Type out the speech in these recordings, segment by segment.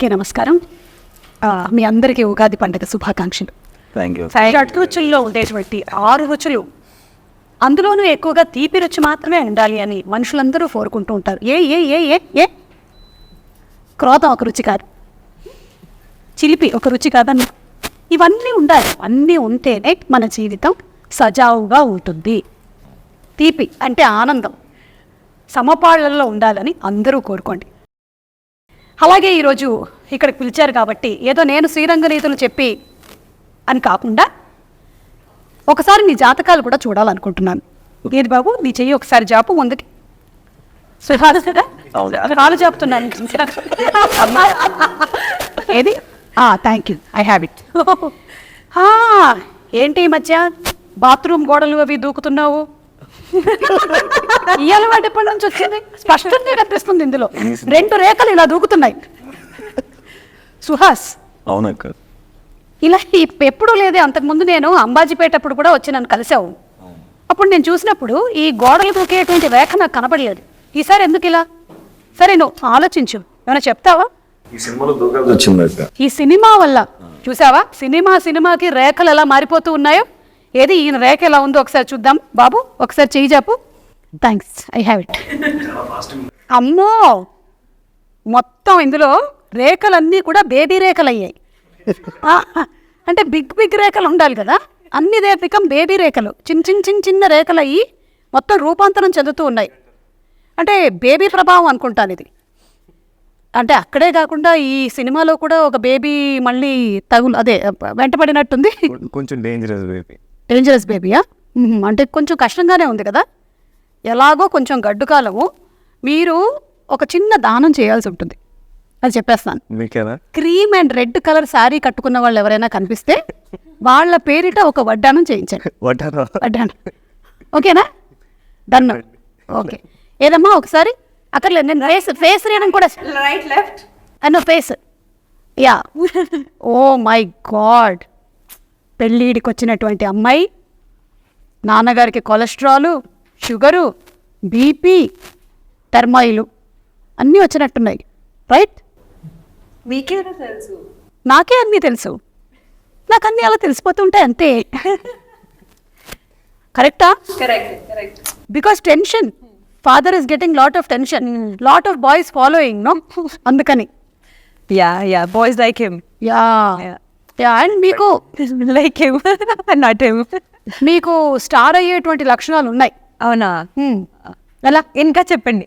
అందరికీ నమస్కారం. మీ అందరికీ ఉగాది పండుగ శుభాకాంక్షలు. షడ్ రుచుల్లో ఉండేటువంటి 6 రుచులు, అందులోనూ ఎక్కువగా తీపి రుచి మాత్రమే ఉండాలి అని మనుషులందరూ కోరుకుంటూ ఉంటారు. ఏ ఏ ఏ ఏ ఏ క్రోధం ఒక రుచి కాదు, చిలిపి ఒక రుచి కాదన్న, ఇవన్నీ ఉండాలి. అన్నీ ఉంటేనే మన జీవితం సజావుగా ఉంటుంది. తీపి అంటే ఆనందం సమపాళ్లలో ఉండాలని అందరూ కోరుకోండి. అలాగే ఈరోజు ఇక్కడికి పిలిచారు కాబట్టి ఏదో నేను శ్రీరంగ నీతులు చెప్పి అని కాకుండా ఒకసారి నీ జాతకాలు కూడా చూడాలనుకుంటున్నాను. ఏది బాబు, నీ చెయ్యి ఒకసారి జాపు ముందుకి. కాలు జాపుతున్నాను. ఏది? Thank you, I have it. ఏంటి ఈ మధ్య బాత్రూమ్ గోడలు అవి దూకుతున్నావు? ఈ అలవాటు ఎప్పటి నుంచి వచ్చింది? స్పష్టంగా కనిపిస్తుంది ఇందులో 2 రేఖలు ఇలా దూకుతున్నాయి. సుహాస్, అవునక్క, ఇలా ఎప్పుడూ లేదే. అంతకుముందు నేను అంబాజీపేట అప్పుడు కూడా వచ్చి నన్ను కలిసావు. అప్పుడు నేను చూసినప్పుడు ఈ గోడలు దూకేటువంటి రేఖ నాకు కనపడలేదు. ఈసారి ఎందుకు ఇలా? సరే, నువ్వు ఆలోచించు, ఏమైనా చెప్తావా? ఈ సినిమాలో దూకాల్సి వచ్చింది అక్క. ఈ సినిమా వల్ల చూసావా, సినిమాకి రేఖలు ఎలా మారిపోతూ ఉన్నాయో. ఏది ఈయన రేఖ ఎలా ఉందో ఒకసారి చూద్దాం. బాబు ఒకసారి చెయ్యి చాపు. Thanks, I have it. అమ్మో, మొత్తం ఇందులో రేఖలన్నీ కూడా బేబీ రేఖలు అయ్యాయి. అంటే బిగ్ రేఖలు ఉండాలి కదా, అన్ని బికమ్ బేబీ రేఖలు, చిన్న రేఖలు అయ్యి మొత్తం రూపాంతరం చెందుతూ ఉన్నాయి. అంటే బేబీ ప్రభావం అనుకుంటాను ఇది. అంటే అక్కడే కాకుండా ఈ సినిమాలో కూడా ఒక బేబీ మళ్ళీ వెంటపడినట్టుంది. కొంచెం డేంజరస్ బేబీయా? అంటే కొంచెం కష్టంగానే ఉంది కదా. ఎలాగో కొంచెం గడ్డు కాలము, మీరు ఒక చిన్న దానం చేయాల్సి ఉంటుంది. అది చెప్పేస్తాను. Cream and red colour sari కట్టుకున్న వాళ్ళు ఎవరైనా కనిపిస్తే వాళ్ళ పేరిట ఒక వడ్డానం చేయించండి. వడ్డానం ఓకేనా? డన్. ఓకే, ఏదమ్మా ఒకసారి అక్కర్లేదు, నేను ఫేస్ రీడింగ్ కూడా రైట్ లెఫ్ట్ అన్న face. Yeah, oh my god, పెళ్ళిడికి వచ్చినటువంటి అమ్మాయి, నాన్నగారికి కొలెస్ట్రాలు, షుగరు, బీపీ, టర్మాయిలు అన్నీ వచ్చినట్టున్నాయి. రైట్? మీకే తెలుసు? నాకే అన్నీ తెలుసు, నాకు అన్నీ అలా తెలిసిపోతుంటాయి అంతే. కరెక్టా? Correct. Because tension, father is getting lot of tension, lot of boys following, no? అందుకని yeah boys like him. Yeah, and మీకు లైక్ హిమ్ నాట్ హిమ్. మీకు స్టార్ అయ్యేటువంటి లక్షణాలు ఉన్నాయి. అవునా? ఎలా? ఇంకా చెప్పండి.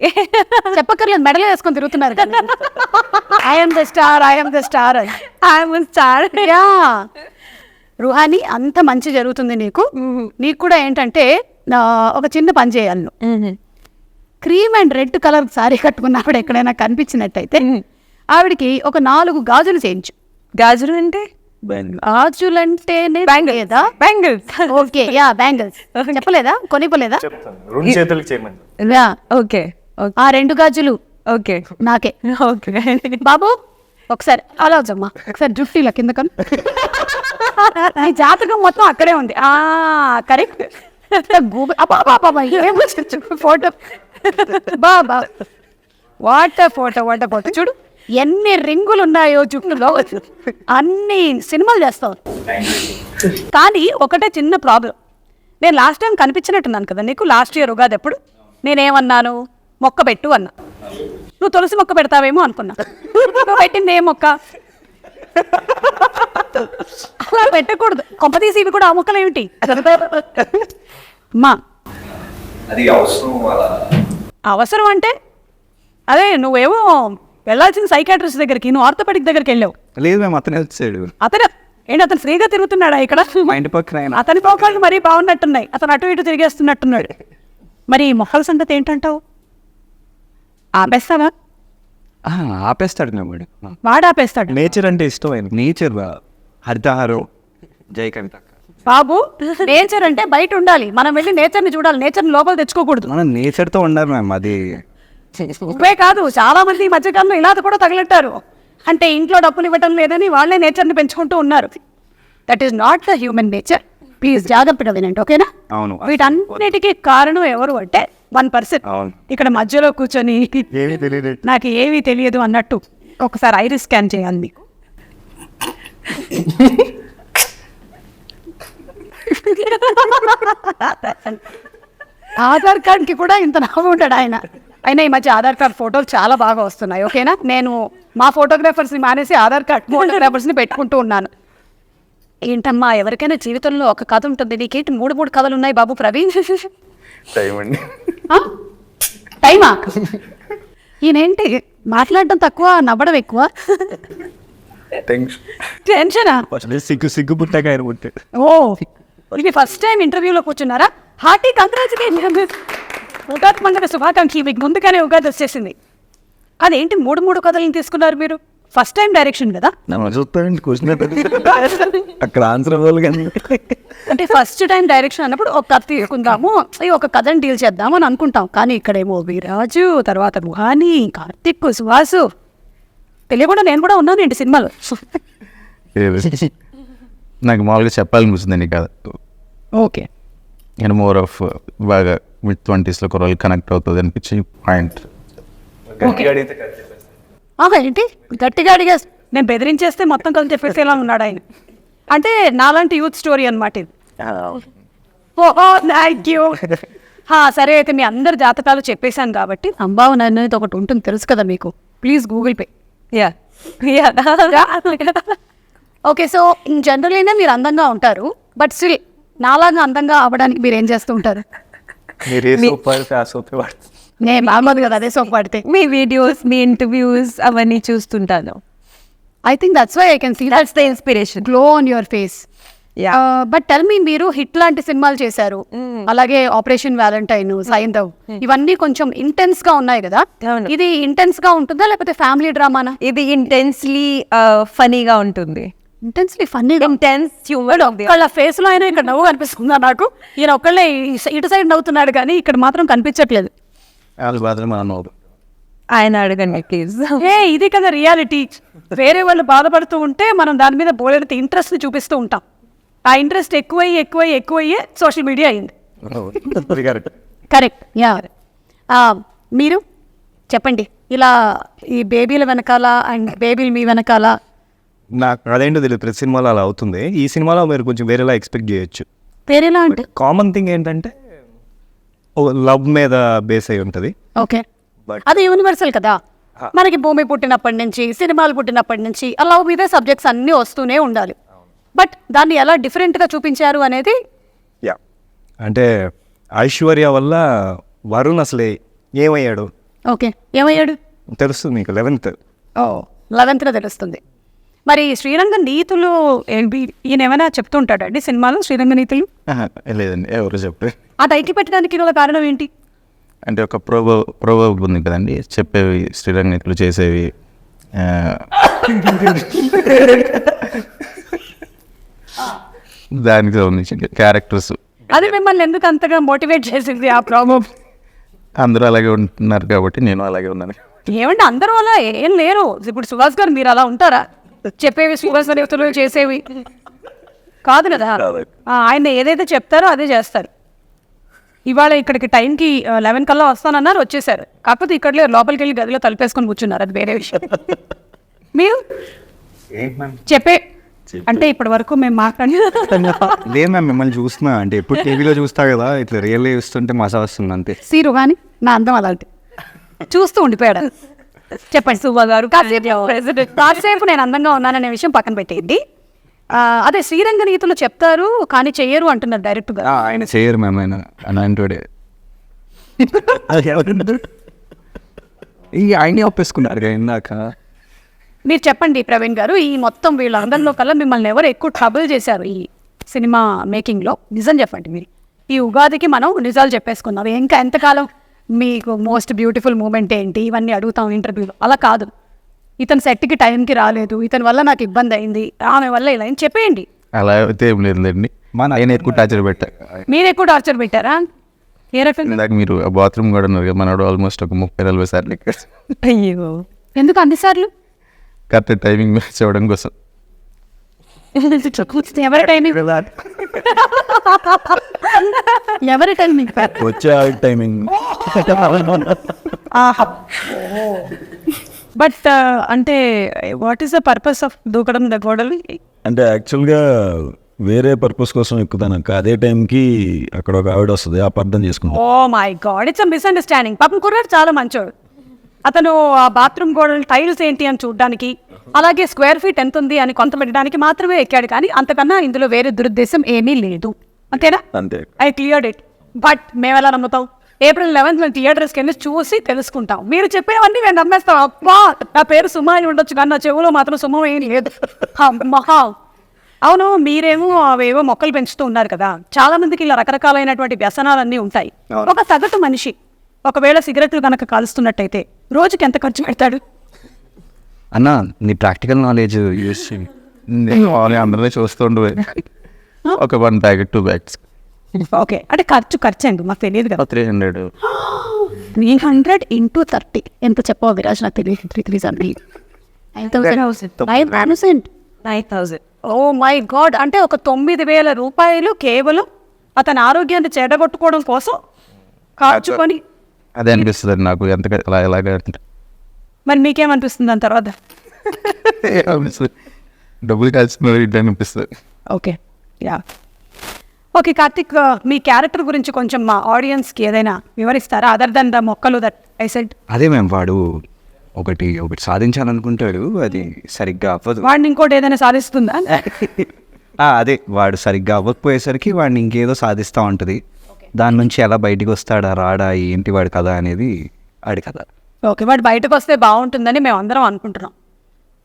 చెప్పక్కర్లేదు, మెడలో వేసుకొని తిరుగుతున్నారు. I'm the star. Yeah, Ruhani, అంత మంచి జరుగుతుంది నీకు. నీకు కూడా ఏంటంటే ఒక చిన్న పని చేయాలి. నువ్వు cream and red colour sorry కట్టుకున్న ఆవిడ ఎక్కడైనా కనిపించినట్టయితే ఆవిడికి ఒక 4 గాజులు చేయించు. గాజులు అంటే? గాజులంటేనే బ్యాంగిల్స్. Okay, yeah, bangles. చెప్పలేదా? కొనిపోలేదా? ఓకే, ఆ 2 గాజులు ఓకే నాకే. ఓకే బాబు ఒకసారి అలా వచ్చమ్మా, ఒకసారి జుట్టిలా కింద కను. ఈ జాతకం మొత్తం అక్కడే ఉంది. Correct. Photo Baba, what photo చూడు, ఎన్ని రింగులు ఉన్నాయో జుట్టులో. అన్ని సినిమాలు చేస్తావు. కానీ ఒకటే చిన్న ప్రాబ్లం, నేను లాస్ట్ టైం కనిపించినట్టున్నాను కదా నీకు, లాస్ట్ ఇయర్ ఉగాది అప్పుడు నేనేమన్నాను? మొక్క పెట్టు అన్నా. నువ్వు తులసి మొక్క పెడతావేమో అనుకున్నా. నువ్వు పెట్టింది ఏ మొక్క? అలా పెట్టకూడదు. కొంపతీసి ఇవి కూడా ఆ మొక్కలు ఏమిటి? అమ్మా, అవసరం అంటే అదే, నువ్వేమో వెళ్ళాల్సిన సైకాట్రిస్ట్ దగ్గరికి, నువ్వు ఆర్థోపెడిక్ దగ్గరికి వెళ్ళావు. లేదు మేము, అతనే వచ్చాడు. అతను ఫ్రీగా తిరుగుతున్నాడా ఇక్కడ? అతని పోకాళ్ళు మరీ బాగున్నట్టున్నాయి. అతను అటు ఇటు తిరిగేస్తున్నట్టున్నాడు. మరి మొక్కల సంగతి ఏంటంటావు? ఆపేస్తావా? ఆపేస్తాడు వాడు ఆపేస్తాడు. నేచర్ అంటే ఇష్టమైన నేచర్, హరితహారం, జై కవిత. బాబు, నేచర్ అంటే బయట ఉండాలి, మనం వెళ్ళి నేచర్ని చూడాలి, నేచర్ని లోపల తెచ్చుకోకూడదు. మనం నేచర్తో ఉండాలి మ్యామ్. అది ఇవే కాదు, చాలా మంది ఈ మధ్యకాలంలో ఇలా కూడా తగిలెట్టారు. అంటే ఇంట్లో డబ్బులు ఇవ్వటం లేదని వాళ్ళే నేచర్ని పెంచుకుంటూ ఉన్నారు. That is not the human nature. Please జాగ్రత్తగా వినండి, ఓకేనా? అవును. వీటన్నిటికీ కారణం ఎవరు అంటే 1%. ఇక్కడ మధ్యలో కూర్చొని నాకు ఏమీ తెలియదు అన్నట్టు ఒకసారి ఐరిస్ స్కాన్ చేయాలి మీకు. ఆధార్ కార్డ్కి కూడా ఇంత నవ్వు ఉంటాడు ఆయన. అయినా ఈ మధ్య ఆధార్ కార్డ్ ఫోటోలు చాలా బాగా వస్తున్నాయి. ఓకేనా, నేను మా ఫోటోగ్రాఫర్స్ని మానేసి ఆధార్ కార్డ్ ఫోటోగ్రాఫర్స్ని పెట్టుకుంటూ ఉన్నాను. ఏంటమ్మా, ఎవరికైనా జీవితంలో ఒక కథ ఉంటుంది, నీకేంటి 3 కథలు ఉన్నాయి బాబు ప్రవీణ్? టైం అండి. టైమా? ఈయనేంటి మాట్లాడడం తక్కువ, నవ్వడం ఎక్కువ? టెన్షనా? సిగ్గు పుట్టాక ఆయన పుట్టాడు. ఓ, ఇది ఫస్ట్ టైం ఇంటర్వ్యూలో కూర్చున్నారా? హార్టీ కంగ్రాచులేషన్, ఉగాది పండుగ శుభాకాంక్షలు. మీకు ముందుగానే ఉగాది వచ్చేసింది. అదేంటి 3 కథలను తీసుకున్నారు మీరు? ఫస్ట్ టైం డైరెక్షన్ కదా? చూస్తానండి క్వశ్చన్ అక్కడ ఆన్సర్ అవ్వాలి కానీ. అంటే ఫస్ట్ టైం డైరెక్షన్ అన్నప్పుడు ఒక కథ తీసుకుందాము, ఒక కథని డీల్ చేద్దాము అని అనుకుంటాం. కానీ ఇక్కడేమో విరాజు, తర్వాత రుహాని, కార్తిక్, సుహాసు, తెలియకుండా నేను కూడా ఉన్నానండి సినిమాలో. నాకు మామూలుగా చెప్పాలనిపిస్తుంది కాదు. ఓకే, నేను మోర్ ఆఫ్ బాగా మిడ్ 20s కుర్రలు కనెక్ట్ అవుతుంది అనిపించి పాయింట్. ఏంటి గట్టిగా అడిగా? నేను బెదిరించేస్తే మొత్తం కలిసి చెప్పేసేలా ఉన్నాడు ఆయన. అంటే నాలాంటి యూత్ స్టోరీ అనమాట ఇది. Thank you. సరే, అయితే మీ అందరి జాతకాలు చెప్పేశాను కాబట్టి సంభావన అనేది ఒకటి ఉంటుంది, తెలుసు కదా మీకు. Please Google pay. Yeah okay, so in జనరల్గానే మీరు అందంగా ఉంటారు, బట్ స్టిల్ నాలాగా అందంగా అవ్వడానికి మీరు ఏం చేస్తూ ఉంటారు? నేను మామూలు కదా అదే సోప్ పడితే. మీ వీడియోస్, మీ ఇంటర్వ్యూస్ అవన్నీ చూస్తుంటాను. I think that's why I can see that's the inspiration, glow on your face. But tell me, మీరు హిట్ లాంటి సినిమాలు చేశారు, అలాగే ఆపరేషన్ వ్యాలంటైన్, సైంధవ్, ఇవన్నీ కొంచెం ఇంటెన్స్ గా ఉన్నాయి కదా. ఇది ఇంటెన్స్ గా ఉంటుందా లేకపోతే ఫ్యామిలీ డ్రామానా? ఇది ఇంటెన్స్లీ ఫనీగా ఉంటుంది. Intensely funny, intense humour. ఒకళ్ళ ఫేస్ లో అయినా ఇక్కడ నవ్వు కనిపిస్తుందా నాకు? ఈయన ఒక్కళ్ళే ఇటు సైడ్ నవ్వుతున్నాడు కానీ ఇక్కడ మాత్రం కనిపించట్లేదు. ఆయన అడగండి ప్లీజ్. ఇది కదా రియాలిటీ. వేరే వాళ్ళు బాధపడుతూ ఉంటే మనం దాని మీద బోలెడంత ఇంట్రెస్ట్ చూపిస్తూ ఉంటాం. ఆ ఇంట్రెస్ట్ ఎక్కువయ్యే సోషల్ మీడియా అయింది. కరెక్ట్. మీరు చెప్పండి, ఇలా ఈ బేబీల వెనకాల అండ్ బేబీలు మీ వెనకాల. నాకు అదేంటో తెలియదు, ప్రతి సినిమాలో అలా అవుతుంది. ఈ సినిమాలో మీరు కొంచెం వేరేలా ఎక్స్పెక్ట్ చేయొచ్చు. వేరేలా అంటే కామన్ థింగ్ ఏంటంటే లవ్ మీద బేస్ అయి ఉంటుంది. ఓకే, అది యూనివర్సల్ కదా. మనకి భూమి పుట్టినప్పటి నుంచి, సినిమాలు పుట్టినప్పటి నుంచి ఆ లవ్ మీద సబ్జెక్ట్స్ అన్నీ వస్తూనే ఉండాలి. బట్ దాన్ని ఎలా డిఫరెంట్గా చూపించారు అనేది. అంటే ఐశ్వర్య వల్ల వరుణ్ అసలే ఏమయ్యాడు? ఓకే, ఏమయ్యాడు తెలుస్తుంది మీకు 11th. 11th తెలుస్తుంది. మరి శ్రీరంగ నీతులు ఈయన ఏమైనా చెప్తూ ఉంటాడండి సినిమాలో? శ్రీరంగ నీతులు లేదండి, ఎవరు చెప్పే. ఆ టైటిల్ పెట్టడానికి గల కారణం ఏంటి? అంటే ఒక ప్రోవర్బ్ ఉంది కదండి, చెప్పేవి శ్రీరంగ నీతులు, చేసేవి దానికి సంబంధించి క్యారెక్టర్స్. అది మిమ్మల్ని ఎందుకు అంతగా మోటివేట్ చేసింది ఆ ప్రోవర్బ్? అందరూ అలాగే ఉంటున్నారు కాబట్టి నేను అలాగే ఉన్నాను. ఏమంటే అందరూ అలా ఏం లేరు. ఇప్పుడు సుహాస్ గారు మీరు అలా ఉంటారా? చెప్పేవి సుహాస్ నీతులు, చేసేవి కాదు కదా. ఆయన ఏదైతే చెప్తారో అదే చేస్తారు. ఇవాళ ఇక్కడికి టైంకి 11 కల్లా వస్తానన్నారు, వచ్చేసారు. కాకపోతే ఇక్కడ లోపలికి వెళ్ళి గదిలో తలుపేసుకొని కూర్చున్నారు, అది వేరే విషయం. మీరు చెప్పే అంటే ఇప్పటి వరకు మేము మాట్లాడి లేదు మ్యామ్, మిమ్మల్ని చూస్తున్నా అంటే ఎప్పుడు టీవీలో చూస్తా కదా, ఇట్లా రియల్గా చూస్తుంటే మజా వస్తుంది అంతే. సీరు కానీ నా అందం అలాంటి చూస్తూ ఉండిపోయాడు. చెప్పండి సుబ్బా గారు, కాసేపు నేను అందంగా ఉన్నాననే విషయం పక్కన పెట్టేయండి. అదే శ్రీరంగ నీతులు చెప్తారు కానీ చెయ్యరు అంటున్నారు డైరెక్ట్గా. ఆయన చేయరు మ్యామ్, ఆయన అలాంటి ఆయనే ఒప్పేసుకున్నారు ఇందాక. మీరు చెప్పండి ప్రవీణ్ గారు, ఈ మొత్తం వీళ్ళందరిలో కల్లా మిమ్మల్ని ఎవరు ఎక్కువ ట్రబుల్ చేశారు ఈ సినిమా మేకింగ్లో? నిజం చెప్పండి. మీరు ఈ ఉగాదికి మనం నిజాలు చెప్పేసుకున్నాం. ఇంకా ఎంతకాలం మీకు మోస్ట్ బ్యూటిఫుల్ మూమెంట్ ఏంటి ఇవన్నీ అడుగుతాం ఇంటర్వ్యూలో. అలా కాదు, ఇతను సెట్కి టైంకి రాలేదు, ఇతని వల్ల నాకు ఇబ్బంది అయింది, ఆమె వల్ల ఇలా అని చెప్పేయండి. అలా అయితే ఏం లేదండి, ఆయన ఎక్కువ టార్చర్ పెట్టారు. మీరు ఎక్కువ టార్చర్ పెట్టారా? ఏ రకంగా? ఇందాక మీరు బాత్రూమ్ కూడా ఉన్నారు కదా, మనోడు ఆల్మోస్ట్ ఒక 30-40 సార్లు ఎక్కారు. అయ్యో, ఎందుకు అన్నిసార్లు? కరెక్ట్ టైమింగ్ మ్యాచ్ అవ్వడం కోసం. ఎవరి టైమింగ్? ఎవరి టైమింగ్? వచ్చే టైమింగ్. బట్ అంటే what is the purpose of దూకడం ద గోడలు? అంటే యాక్చువల్గా వేరే పర్పస్ కోసం ఎక్కుతాను అక్క. అదే టైంకి అక్కడ ఒక ఆవిడ వస్తుంది, అపార్థం చేసుకుంటాం. Oh my god, it's a misunderstanding. పాపం కుర్రాడు చాలా మంచోడు. అతను ఆ బాత్రూమ్ గోడలు టైల్స్ ఏంటి అని చూడడానికి, అలాగే స్క్వేర్ ఫీట్ ఎంత ఉంది అని కొంత పెట్టడానికి మాత్రమే ఎక్కాడు, కానీ అంతకన్నా ఇందులో వేరే దురుద్దేశం ఏమీ లేదు. అంతేనా? అంతే. I cleared it. బట్ మేము ఎలా నమ్ముతాం? April 11th మేము థియేటర్స్కి వెళ్ళి చూసి తెలుసుకుంటాం. మీరు చెప్పేవన్నీ మేము నమ్మేస్తాం. అబ్బా నా పేరు సుమ అని ఉండొచ్చు, కానీ నా చెవులో మాత్రం సుమ ఏం లేదు. మహా అవును, మీరేమో అవేవో మొక్కలు పెంచుతూ ఉన్నారు కదా, చాలా మందికి ఇలా రకరకాలైనటువంటి వ్యసనాలన్నీ ఉంటాయి. ఒక సగటు మనిషి ఒకవేళ సిగరెట్లు కనుక కాలుస్తున్నట్టయితే రోజుకి ఎంత ఖర్చు పెడతాడు? అన్న నీ ప్రాక్టికల్ నాలెడ్జ్ యూస్ అందరినీ చూస్తుండే ఒక 1 ప్యాకెట్ 2 బ్యాగ్స్. ఓకే, అంటే ఖర్చు అండి, మాకు తెలియదు కదా. 300 300 into 30 ఎంత చెప్పావు విరాజ్? నాకు తెలియదు. 3,300 9,000. ఓ మై గాడ్, అంటే ఒక 9,000 రూపాయలు కేవలం అతని ఆరోగ్యాన్ని చెడగొట్టుకోవడం కోసం ఖర్చుకొని. అదే అనిపిస్తుంది నాకు, ఎంత ఎలాగ మరి మీకేమనిపిస్తుంది దాని తర్వాత? డబ్బులు కలిసి ఇట్లా అనిపిస్తుంది. Okay, yeah. ఓకే కార్తిక్, మీ క్యారెక్టర్ గురించి కొంచెం మా ఆడియన్స్కి ఏదైనా వివరిస్తారా, అదర్ దెన్ ద మొక్కలు దట్ ఐ సెడ్? అదే మేము వాడు ఒకటి సాధించాలనుకుంటాడు, అది సరిగ్గా అవ్వదు. వాడిని ఇంకోటి ఏదైనా సాధిస్తుందా? అదే వాడు సరిగ్గా అవ్వకపోయేసరికి వాడిని ఇంకేదో సాధిస్తూ ఉంటుంది. దాని నుంచి ఎలా బయటికి వస్తాడా రాడా ఏంటి వాడి కథ అనేది ఆడి కథ. ఓకే, వాడు బయటకు వస్తే బాగుంటుందని మేము అందరం అనుకుంటున్నాం.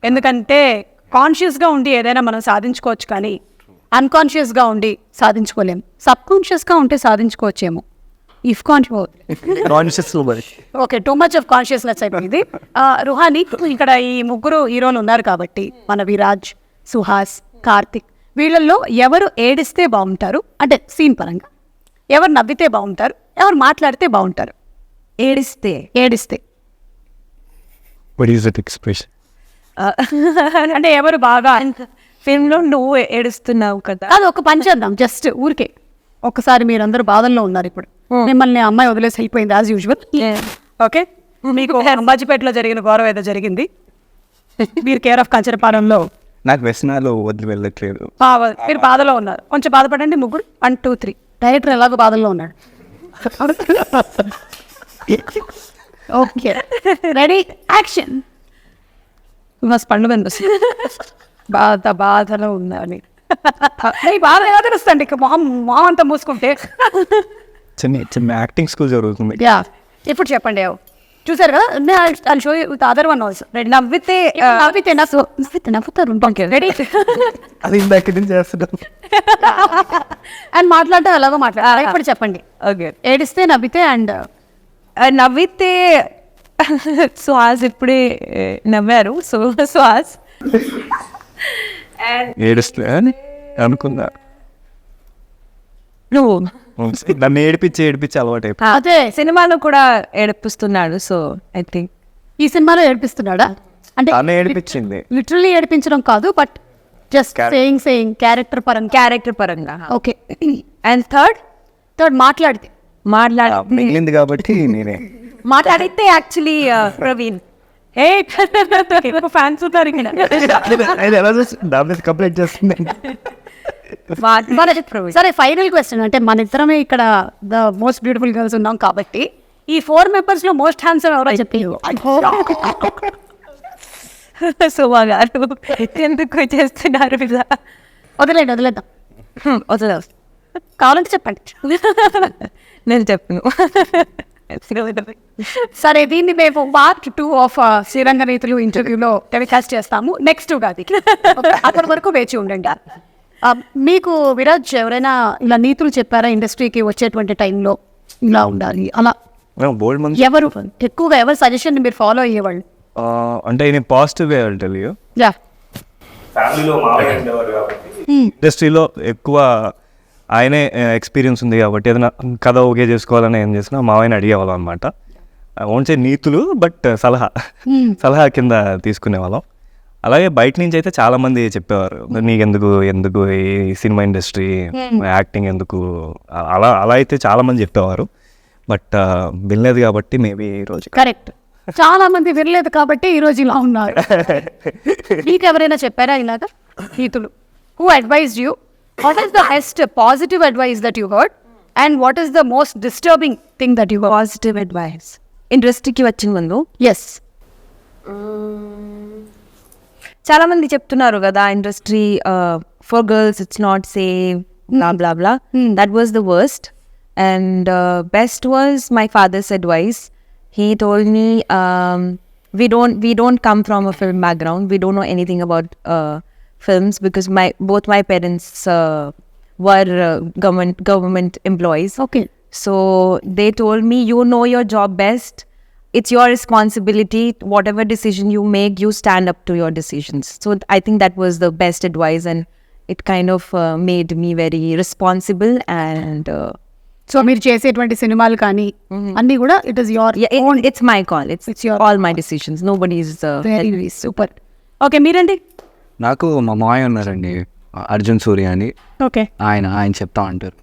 ఎందుకంటే కాన్షియస్గా ఉండి ఏదైనా మనం సాధించుకోవచ్చు, కానీ అన్కాన్షియస్గా ఉండి సాధించుకోలేము. సబ్కాన్షియస్గా ఉంటే సాధించుకోవచ్చేమో. If conscious okay, too much of consciousness అయిపోయింది. రుహాని, ఇక్కడ ఈ ముగ్గురు హీరోలు ఉన్నారు కాబట్టి, మన విరాజ్, సుహాస్, కార్తిక్, వీళ్ళల్లో ఎవరు ఏడిస్తే బాగుంటారు అంటే సీన్ పరంగా? ఎవరు నవ్వితే బాగుంటారు? ఎవరు మాట్లాడితే బాగుంటారు? ఏడిస్తే ఎక్స్ప్రెషన్ అంటే ఎవరు బాగా? ఫిల్మ్లో నువ్వు ఏడుస్తున్నావు కదా, అది ఒక పని చేద్దాం, జస్ట్ ఊరికే ఒక్కసారి మీరందరూ బాధల్లో ఉన్నారు ఇప్పుడు, మిమ్మల్ని అమ్మాయి వదిలేసి వెళ్ళిపోయింది యాజ్ యూజువల్. ఓకే, మీకు అంబాజీపేటలో జరిగిన గౌరవ ఏదో జరిగింది, మీరు కేర్ ఆఫ్ కంచరపాలెంలో నాకు వ్యసనాలు వదిలి వెళ్ళట్లేదు. మీరు బాధలో ఉన్నారు, కొంచెం బాధపడండి ముగ్గురు. 1 2 3. డైరెక్టర్ ఎలాగో బాధల్లో ఉన్నాడు. Okay, ready, action. పండుగ బాధలో ఉందని బాధ ఎలా తెలుస్తుంది? మొహం అంతా మూసుకుంటే. చిన్న యాక్టింగ్ స్కూల్ జరుగుతుంది. యా, ఇప్పుడు చెప్పండి. చూసారు కదా, I'll show you with other one also. Ready, నవ్వితే నవ్వుతారు. రెడీ, అది ఇందాక నుంచి చేస్తున్నాం అండ్ మాట్లాడటం ఎలాగో మాట్లాడారు. ఇప్పుడు చెప్పండి. ఓకే, ఏడిస్తే, నవ్వితే అండ్ నవ్వితే సుహాస్ ఇప్పుడే నవ్వారు. సుహాస్ ఏడుస్తే అని అనుకున్నా. నువ్వు నన్ను ఏడిపించి అలవాటు అయిపోయింది. అదే సినిమాలో కూడా ఏడిపిస్తున్నాడు. సో ఐ థింక్ ఈ సినిమాలో ఏడిపిస్తున్నాడా అంటే? తను ఏడిపించింది, లిటరల్లీ ఏడిపించడం కాదు, బట్ జస్ట్ సేయింగ్ క్యారెక్టర్ పరంగా. ఓకే, అండ్ థర్డ్ మాట్లాడితే మిగిలింది కాబట్టి నేనే మాట్లాడితే యాక్చువల్లీ ప్రవీణ్ ఫ్యాన్స్ ఉన్నారు ఇక్కడ. కంప్లైంట్ చేస్తుంది. సరే, ఫైనల్ క్వశ్చన్. అంటే మన ఇద్దరమే ఇక్కడ ద మోస్ట్ బ్యూటిఫుల్ గర్ల్స్ ఉన్నాం కాబట్టి, ఈ 4 members లో మోస్ట్ హ్యాండ్సమ్ ఎవరో చెప్పి. సుమా గారు ఎందుకు చేస్తున్నారు? వదిలేద్దాం. వదిలేదు, కావాలంటే చెప్పండి. నేను చెప్పను. సరే, దీన్ని మేము Part 2 ఆఫ్ శ్రీరంగ రీతులు ఇంటర్వ్యూలో టెలికాస్ట్ చేస్తాము నెక్స్ట్ ఉగాది. అప్పటి వరకు వేచి ఉండండి. మీకు విరాజ్ ఎవరైనా ఇలా నీతులు చెప్పారా ఇండస్ట్రీకి వచ్చేటువంటి టైంలో ఇలా ఉండాలి అలా? బోల్డ్ మంది ఎవరు ఎక్కువగా ఎవరు సజెషన్ మీరు ఫాలో అయ్యేవాళ్ళు? అంటే నేను పాజిటివ్ తెలియ యా, ఫ్యామిలీలో ఇండస్ట్రీలో ఎక్కువ ఆయనే ఎక్స్పీరియన్స్ ఉంది కాబట్టి ఏదైనా కథ ఓకే చేసుకోవాలని ఏం చేసినా మావయ్యని అడిగేవాళ్ళం అనమాట. ఓన్సే నీతులు బట్ సలహా కింద తీసుకునేవాళ్ళం. అలాగే బయట నుంచి అయితే చాలా మంది చెప్పేవారు, నీకెందుకు ఈ సినిమా ఇండస్ట్రీ, యాక్టింగ్ ఎందుకు, అలా అయితే చాలా మంది చెప్పేవారు. బట్ వినలేదు కాబట్టి మేబీ ఈ రోజు కరెక్ట్. చాలా మంది వినలేదు కాబట్టి ఈ రోజు ఇలా ఉన్నారు. మీకు ఎవరైనా చెప్పారా ఇలాగా నీతులు? Who advised you? What is the best positive advice that you heard and what is the most disturbing thing that you heard? Positive advice ఇండస్ట్రీకి వచ్చిన ముందు ఎస్. చాలా మంది చెప్తున్నారు కదా, industry for girls it's not safe, blah blah blah. That was the worst. And best was my father's advice. He told me we don't come from a film background. We don't know anything about films because both my parents were government employees. Okay. So they told me, you know your job best. It's your responsibility. Whatever decision you make, you stand up to your decisions. So I think that was the best advice, and it kind of made me very responsible. And so మీరు చేసేటువంటి సినిమాలు కానీ అన్నీ కూడా it is your it's my call. It's your all my decisions. Nobody's very super. Okay, మీరండి? నాకు మా మాయ ఉన్నారండి, అర్జున్ సూర్య అని. ఓకే. ఆయన చెప్తా ఉంటారు.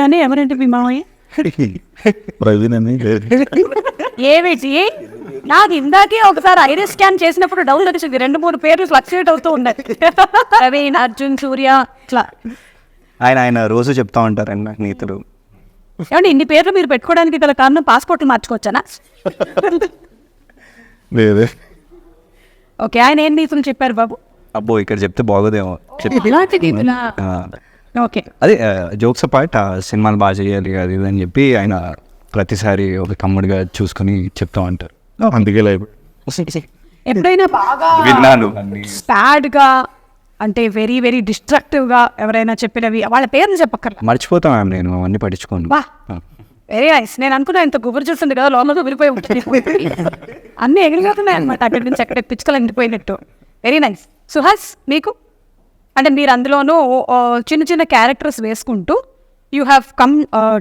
అని ఎవరంటే మీ మామయ్య? ప్రవీణ్ అని ఏమిటి నాకు ఇందాకే ఒకసారి ఐరిస్ స్కాన్ చేసినప్పుడు డౌట్ వచ్చింది, 2-3 పేర్లు ఫ్లక్చుయేట్ అవుతూ ఉన్నాయి. ప్రవీణ్, అర్జున్, సూర్య ఇట్లా. ఆయన రోజు చెప్తా ఉంటారండి నాకు నీతులు. ఏమండి ఇన్ని పేర్లు మీరు పెట్టుకోవడానికి గల కారణం పాస్పోర్ట్లు మార్చుకోవచ్చానా? లేదు. ఓకే, ఆయన ఏం నీతులు చెప్పారు బాబు? అబ్బో ఇక్కడ చెప్తే బాగోదేమో. ఇలాంటి నీతులా? ఓకే. అదే జోక్స్ అపార్ట్ సినిమాలు బాగా చేయాలి అది ఇది అని చెప్పి ఆయన ప్రతిసారి ఒక తమ్ముడిగా చూసుకొని చెప్తా ఉంటారు. అందుకే ఎప్పుడైనా బాగా విన్నాను. సాడ్గా అంటే వెరీ వెరీ డిస్ట్రక్టివ్గా ఎవరైనా చెప్పినవి వాళ్ళ పేర్లు చెప్పక్కర్లా, మర్చిపోతాం మ్యామ్, నేను అవన్నీ పట్టించుకోను. వా వెరీ నైస్. నేను అనుకున్నా ఇంత గుబురు చూస్తుంది కదా లోపల విరిపోయి ఉంటుంది, అన్నీ ఎగిరిపోతున్నాయి అనమాట అక్కడి నుంచి అక్కడ పిచ్చుకలు ఎండిపోయినట్టు. Very nice. సుహాస్, మీకు అంటే మీరు అందులోనూ చిన్న చిన్న క్యారెక్టర్స్ వేసుకుంటూ యూ హ్యావ్ కమ్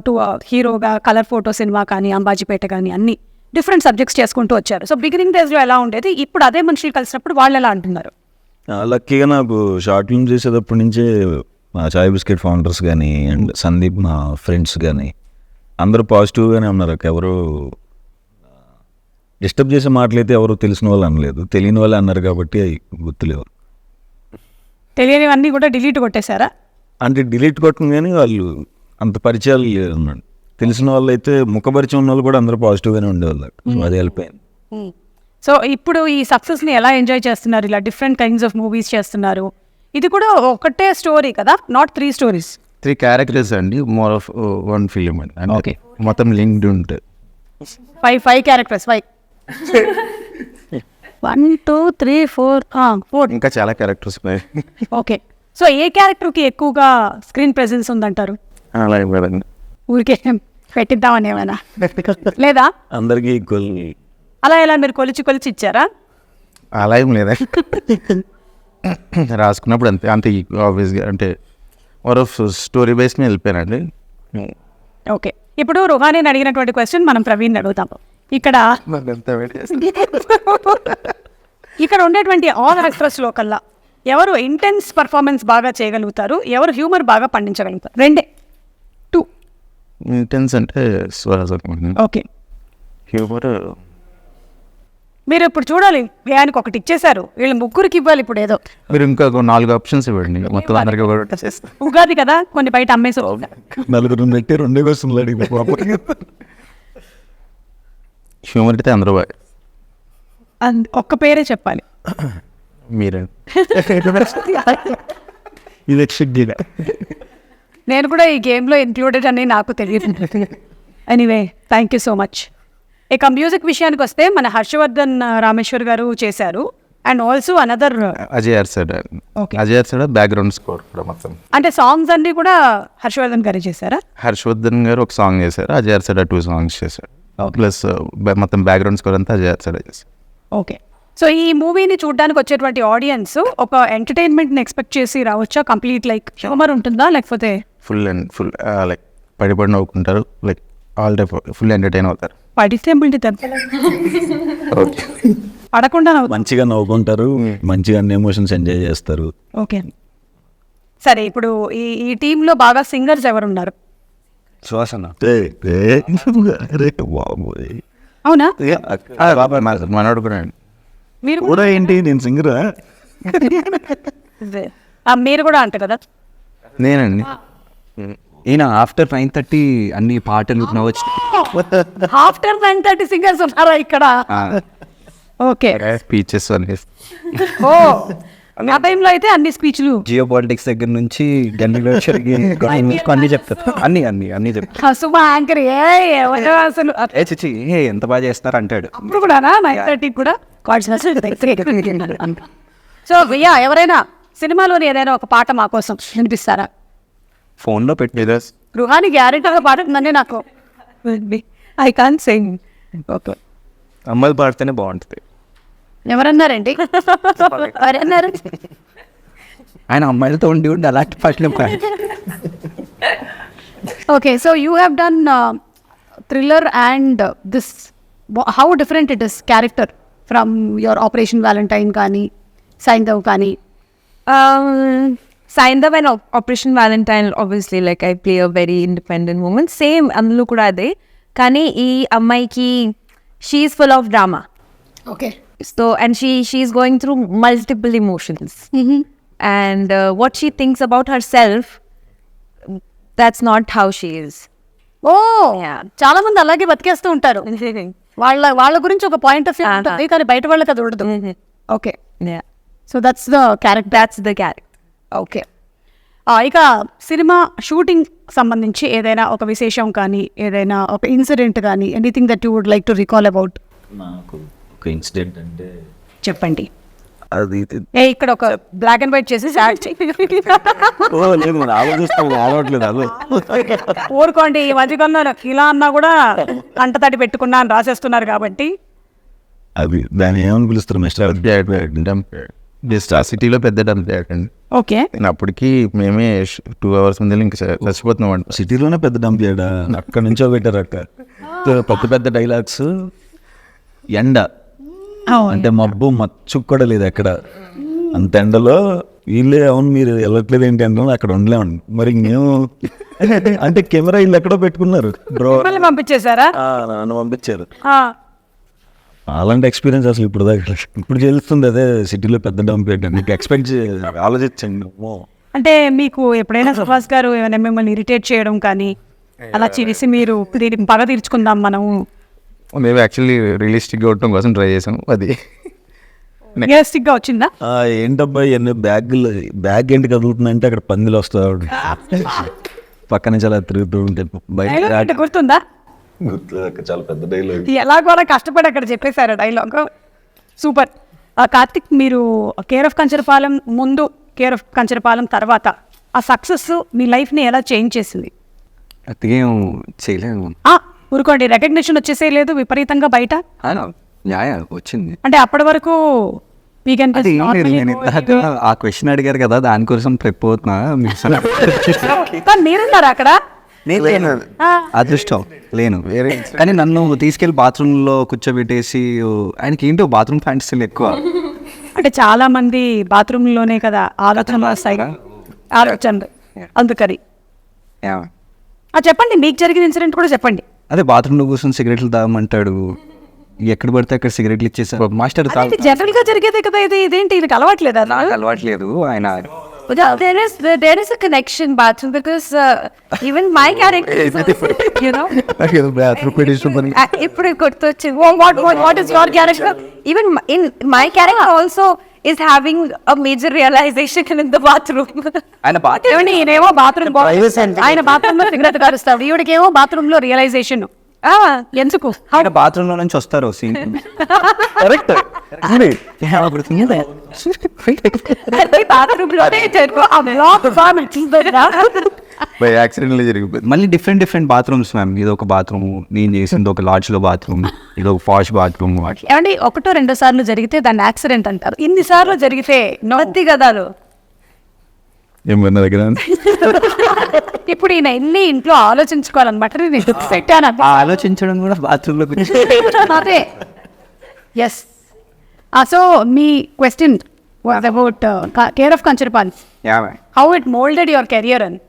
టు హీరోగా కలర్ ఫోటో సినిమా కానీ అంబాజీపేట కానీ అన్ని డిఫరెంట్ సబ్జెక్ట్స్ చేసుకుంటూ వచ్చారు. సో బిగినింగ్ డేస్లో ఎలా ఉండేది, ఇప్పుడు అదే మనుషులు కలిసినప్పుడు వాళ్ళు ఎలా అంటున్నారు? లక్కీగా నాకు షార్ట్ ఫిల్మ్ చేసేటప్పటి నుంచే మా చాయ్ బిస్కెట్ ఫౌండర్స్ కానీ అండ్ సందీప్ మా ఫ్రెండ్స్ కానీ అందరూ పాజిటివ్గానే ఉన్నారు. ఎవరు డిస్టర్బ్ చేసే మాటలైతే ఎవరు తెలిసిన వాళ్ళు అనలేదు, తెలియని వాళ్ళు అన్నారు కాబట్టి అవి గుర్తులేవు. తెలియనివన్నీ కూడా డిలీట్ కొట్టేశారా? అంటే డిలీట్ కొట్టం కానీ వాళ్ళు అంత పరిచయాలు లేదు అన్నాడు. తెలిసిన వాళ్ళు అయితే ముఖపరిచయం ఉన్న వాళ్ళు కూడా అందరూ పాజిటివ్గానే ఉండేవాళ్ళు. అది వెళ్ళిపోయింది. సో ఇప్పుడు ఈ సక్సెస్ని ఎలా ఎంజాయ్ చేస్తున్నారు? ఇలా డిఫరెంట్ కైండ్స్ ఆఫ్ మూవీస్ చేస్తున్నారు. ఇది కూడా ఒకటే స్టోరీ కదా, నాట్ 3 stories. 3 characters అండి, మోర్ ఆఫ్ 1 film అండి. Okay. మొత్తం లింక్డ్ ఉంటుంది. 5 క్యారెక్టర్స్ 5 1 2 3 4 ఇంకా చాలా క్యారెక్టర్స్ ఉన్నాయి. ఓకే. సో ఏ క్యారెక్టర్కి ఎక్కువగా స్క్రీన్ ప్రెజెన్స్ ఉందంటారు? అలా ఏం లేదండి. ఊరికే పెట్టిద్దామని ఏమైనా లేదా? అందరికీ ఈక్వల్. అలా ఎలా మీరు కొలిచి ఇచ్చారా? అలా ఏం లేదండి, రాసుకున్నప్పుడు అంతే అంతే ఆబ్వియస్గా అంటే మోర్ ఆఫ్ స్టోరీ బేస్ మీద వెళ్ళిపోయానండి. ఓకే. ఇప్పుడు రుహానీని అడిగినటువంటి క్వశ్చన్ మనం ప్రవీణ్ అడుగుతాం. ఇక్కడ ఉండేటువంటి ఆల్ యాక్టర్స్లో కల్లా ఎవరు ఇంటెన్స్ పర్ఫార్మెన్స్ బాగా చేయగలుగుతారు, ఎవరు హ్యూమర్ బాగా పండించగలుగుతారు? 2 ఇంటెన్స్ అంటే స్వరాజ్ అనుకుంటున్నాను. ఓకే. హ్యూమర్ మీరు ఇప్పుడు చూడాలి, ఆయనకు ఒకటి ఇచ్చేశారు, వీళ్ళు ముగ్గురికి ఇవ్వాలి ఇప్పుడు ఏదో. మీరు ఇంకా 4 ఆప్షన్స్ ఇవ్వండి, మొత్తం అందరికీ ఒకటి చేస్తాను. ఉగాది కదా, కొన్ని బయట అమ్మేసి నలుగురు పెట్టి 2 క్వశ్చన్లు అడిగి హ్యూమర్ అయితే అందరూ ఒక్క పేరే చెప్పాలి. మీరే. ఇది ఎక్స్పెక్ట్ చేయలే. నేను కూడా ఈ గేమ్లో ఇంక్లూడెడ్ అని నాకు తెలియదు. Anyway, thank you so much. ఇక మ్యూజిక్ విషయానికి వస్తే మన హర్షవర్ధన్ రామేశ్వర్ గారు చేశారు and also another Ajay Arsad. Okay. Ajay Arsad background score కూడా మొత్తం. అంటే సాంగ్స్ అన్ని కూడా హర్షవర్ధన్ గారు చేశారా? హర్షవర్ధన్ గారు ఒక సాంగ్ చేశారు, అజయ్ అర్సడ్ 2 songs చేశారు. ప్లస్ మొత్తం బ్యాక్గ్రౌండ్ స్కోర్ అంతా అజయ్ అర్సడ్ చేశారు. ఓకే. సో ఈ మూవీని చూడడానికి వచ్చేటువంటి ఆడియన్స్ ఒక ఎంటర్టైన్మెంట్ని ఎక్స్పెక్ట్ చేసి రావచ్చా? కంప్లీట్ లైక్ హ్యూమర్ ఉంటుందా లేకపోతే ఫుల్ అండ్ ఫుల్ లైక్ పడి నవ్వుకుంటారు, like all type full entertain అవుతారు. పడితే మళ్ళీ ఓకే. పడకుండా మంచిగా నవ్వుకుంటారు, మంచిగా అన్ని ఎమోషన్స్ ఎంజాయ్ చేస్తారు. ఓకే. సరే, ఇప్పుడు ఈ టీంలో బాగా సింగర్స్ ఎవరున్నారు? సుహాస్ అన్న. అరే బాబోయ్, అవునా? మనోడు కూడా అండి. మీరు కూడా ఏంటి నేను సింగరా? మీరు కూడా అంట కదా. నేనండి. ఈయన ఆఫ్టర్ 9:30 అన్ని పాటలు నవ్వచ్చు. ఆఫ్టర్ 9:30 సింగర్స్ ఉన్నారా ఇక్కడ? ఓకే. స్పీచెస్ అన్ని. ఓ ఆ టైంలో అయితే అన్ని స్పీచ్లు, జియో పాలిటిక్స్ దగ్గర నుంచి అన్ని చెప్తారు. అన్ని చెప్తారు. సుమా యాంకర్ అసలు చిచి ఎంత బాగా చేస్తారు అంటాడు. అప్పుడు కూడా 9:30 కూడా సో భయ్యా ఎవరైనా సినిమాలోని ఏదైనా ఒక పాట మా కోసం వినిపిస్తారా? ఫోన్లో పెట్టి గృహాన్ని గ్యారెంటీగా పాట ఉందండి నాకు. I can't sing. ఓకే. అమ్మాయిలు పాడితేనే బాగుంటుంది. ఎవరన్నారండి? ఎవరన్నారు? ఆయన అమ్మాయిలతో ఉండి అలాంటి పాటలు okay, so you have done thriller and this, how different it is character from your operation Valentine కానీ సైంధవ్ కానీ? Saindav and Operation Valentine, obviously, like I play a very independent woman. Same, అందులో కూడా అదే. కానీ ఈ అమ్మాయికి she's full of drama. Okay. So, and she's going through multiple emotions. And what she thinks about herself, that's not how she is. Oh Yeah. చాలా మంది అలాగే బతికేస్తూ ఉంటారు. వాళ్ళ గురించి ఒక పాయింట్ ఆఫ్ వ్యూ ఉంటుంది, కానీ బయట వాళ్ళకి అది ఉండదు. Okay, Yeah. So that's the character. That's the character. Okay. ఇక సినిమా షూటింగ్ సంబంధించి ఏదైనా ఒక విశేషం కానీ, ఏదైనా ఒక ఇన్సిడెంట్ కానీ, anything that you would like to recall about? నాకు ఒక ఇన్సిడెంట్ అంటే చెప్పండి. అది ఇక్కడ ఒక బ్లాక్ అండ్ వైట్ చేసి యాడ్ చేయి. లేదు మనం ఆలోచిస్తాం, ఆడవట్లేదు అదో. ఊరుకోండి, ఈ మధ్యకాలంలో ఇలా అన్నా కూడా కంట తడి పెట్టుకున్నా అని రాసేస్తున్నారు కాబట్టి. అది దాన్ని ఏమని పిలుస్తారు మిస్టర్? జస్ట్ ఆ సిటీలో పెద్ద డంప్ అండి. ఓకే. నేను అప్పటికి మేమే 2 hours ముందు ఇంకా చచ్చిపోతున్నాం అంట. సిటీలోనే పెద్ద డంప్ చేయడా? అక్కడ నుంచో పెట్టారు అక్క. పెద్ద పెద్ద డైలాగ్స్. ఎండ అంటే మబ్బు మచ్చు కూడా లేదు అక్కడ. అంత ఎండలో వీళ్ళే అవును మీరు వెళ్ళట్లేదు ఏంటి అంటే అక్కడ ఉండలేమండి. మరి మేము అంటే కెమెరా వీళ్ళు ఎక్కడో పెట్టుకున్నారు, మళ్ళీ పంపించేశారా? నన్ను పంపించారు. అలాంటి ఎక్స్పీరియన్స్ అసలు ఇప్పుడు తెలుస్తుంది. అదే సిటీలో పెద్ద డంప్ పెట్టండి. మీకు ఎక్స్పెక్ట్ ఆలోచించండి. అంటే మీకు ఎప్పుడైనా సుభాష్ గారు ఏమైనా మిమ్మల్ని ఇరిటేట్ చేయడం కానీ అలా చేసి మీరు దీనికి పగ తీర్చుకుందాం మనము? మేము యాక్చువల్లీ రియలిస్టిక్గా ఉండటం కోసం ట్రై చేసాం. అది రియలిస్టిక్ గా వచ్చిందా? ఏంటబ్బా ఎన్ని బ్యాగ్ ఏంటి కదులుతుందంటే అక్కడ పందిలు వస్తాడు పక్క నుంచి అలా తిరుగుతూ ఉంటే బయట. గుర్తుందా? చాలా పెద్ద డైలాగ్. ఎలాగోలా కష్టపడి అక్కడ చెప్పేశారు డైలాగ్. సూపర్. కార్తిక్, మీరు కేర్ ఆఫ్ కంచరపాలెం ముందు, కేర్ ఆఫ్ కంచరపాలెం తర్వాత ఆ సక్సెస్ మీ లైఫ్ని ఎలా చేంజ్ చేసింది? అతిగా ఏం చేయలేము. ఊరుకోండి, రికగ్నిషన్ వచ్చేసేయలేదు విపరీతంగా బయట? వచ్చింది. అంటే అప్పటి వరకు అది ఏం లేదు. నేను ఇందాక ఆ క్వశ్చన్ అడిగారు కదా, దానికోసం ప్రిప్ అవుతున్నా. మీరున్నారా అక్కడ? అదృష్టం లేను. కానీ నన్ను తీసుకెళ్లి బాత్రూంలో కూర్చోబెట్టేసి, ఆయనకి ఏంటో బాత్రూమ్ ఫ్యాంటసీలు ఎక్కువ. అంటే చాలా మంది బాత్రూంలోనే కదా ఆలోచనలు వస్తాయి, ఆలోచనలు. అందుకని చెప్పండి, మీకు జరిగిన ఇన్సిడెంట్ కూడా చెప్పండి. అదే బాత్రూంలో కూర్చొని సిగరెట్లు తాగమంటాడు, ఎక్కడ పడితే అక్కడ సిగరెట్లు ఇచ్చేసారు. మాస్టర్ జనరల్ గా జరిగేదే కదా ఇది. ఇదేంటి ఇది అలవాట్లేదా? నాకు అలవాట్లేదు. ఆయన There is a connection, bathroom, because even my character is, you know. ఇప్పుడు గుర్తొచ్చింది. What is your character? Even in my character also is having a major realization in the bathroom. ఆయన ఈయనేమో బాత్రూమ్, ఆయన బాత్రూమ్ లో cigarette కారుస్తాడు, ఈవిడికేమో bathroom లో realisation. ఎందుకు? ఆయన bathroom లో నుంచి వస్తారు సీన్. కరెక్ట్. యాక్సిడెంట్ జరిగిపోయింది. మళ్ళీ డిఫరెంట్ బాత్రూమ్స్ మ్యామ్. ఇది ఒక బాత్రూమ్, నేను చేసింది ఒక లాడ్జ్ లో బాత్రూమ్, ఇది ఒక పాష్ బాత్రూమ్. ఏమండి, 1-2 సార్లు జరిగితే దాన్ని యాక్సిడెంట్ అంటారు, ఇన్ని సార్లు జరిగితే నొత్తి కదాలు. ఏమన్నా దగ్గర ఇప్పుడు ఈయన ఎన్ని ఇంట్లో ఆలోచించుకోవాలన్నమాట. నేను పెట్టాను ఆలోచించడం కూడా బాత్రూమ్ లో. అదే. ఎస్. సో మీ question was about care of Kancharapalem, how it moulded your career అని.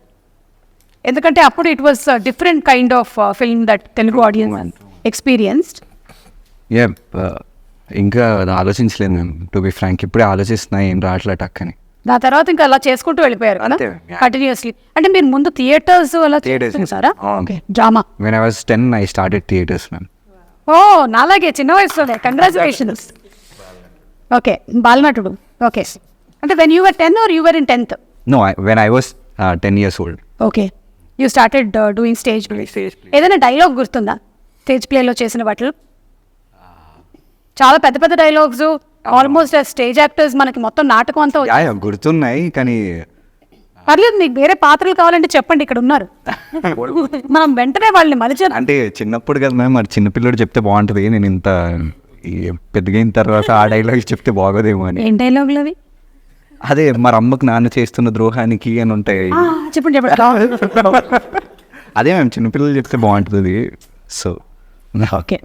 ఎందుకంటే అప్పుడు it was different kind of film that Telugu audience experienced. ఇంకా ఆలోచించలేదు మేము, టు బి ఫ్రాంక్. ఇప్పుడే ఆలోచిస్తున్నా ఏం రావట్లే టక్కని. దాని తర్వాత ఇంకా అలా చేసుకుంటూ వెళ్ళిపోయారు కదా అంతే, yeah. కంటిన్యూస్లీ. అంటే మీరు ముందు థియేటర్స్ అలా చేస్తారా? Okay, drama. When I was 10 I started theatres ma'am. Oh నాలాగే చిన్న వయసులోనే, కంగ్రాచులేషన్స్. ఓకే, బాలనటుడు. ఓకే, అంటే when you were 10 are you were in 10th? No, when I was 10 years old. Okay, you started doing stage play. ఏదైనా dialogue గుర్తుందా stage ప్లేలో చేసిన వాటిలో? చాలా పెద్ద పెద్ద డైలాగ్స్, ఆల్మోస్ట్ స్టేజ్ యాక్టర్స్, మనకి మొత్తం నాటకం అంతా గుర్తున్నాయి కానీ పర్లేదు. మీకు వేరే పాత్రలు కావాలంటే చెప్పండి, ఇక్కడ ఉన్నారు. మనం వెంటనే వాళ్ళని మలిచారు. అంటే చిన్నప్పుడు కదా మ్యామ్, మరి చిన్నపిల్లడు చెప్తే బాగుంటుంది. నేను ఇంత పెద్దగైన తర్వాత ఆ డైలాగ్స్ చెప్తే బాగోదేమో అని. ఏం డైలాగులు అవి? అదే మరి అమ్మకు నాన్న చేస్తున్న ద్రోహానికి అని ఉంటాయి. చెప్పండి చెప్పండి. అదే మ్యామ్, చిన్నపిల్లలు చెప్తే బాగుంటుంది. So okay,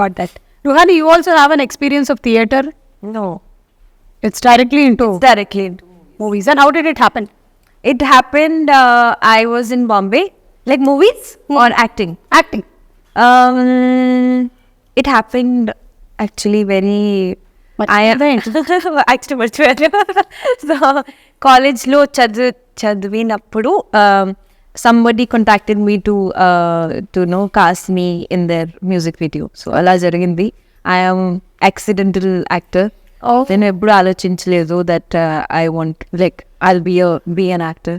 got that. Ruhani, you also have an experience of theatre? No, It's directly into directly into movies. And how did it happen? it happened. I was in Bombay, like movies or acting. Acting. It happened actually very. I am actually much better. So college lo చదివినప్పుడు somebody contacted me to know cast me in their music video. So అలా జరిగింది. I am accidental actor. నేను ఎప్పుడు ఆలోచించలేదు that I want like I'll be an actor.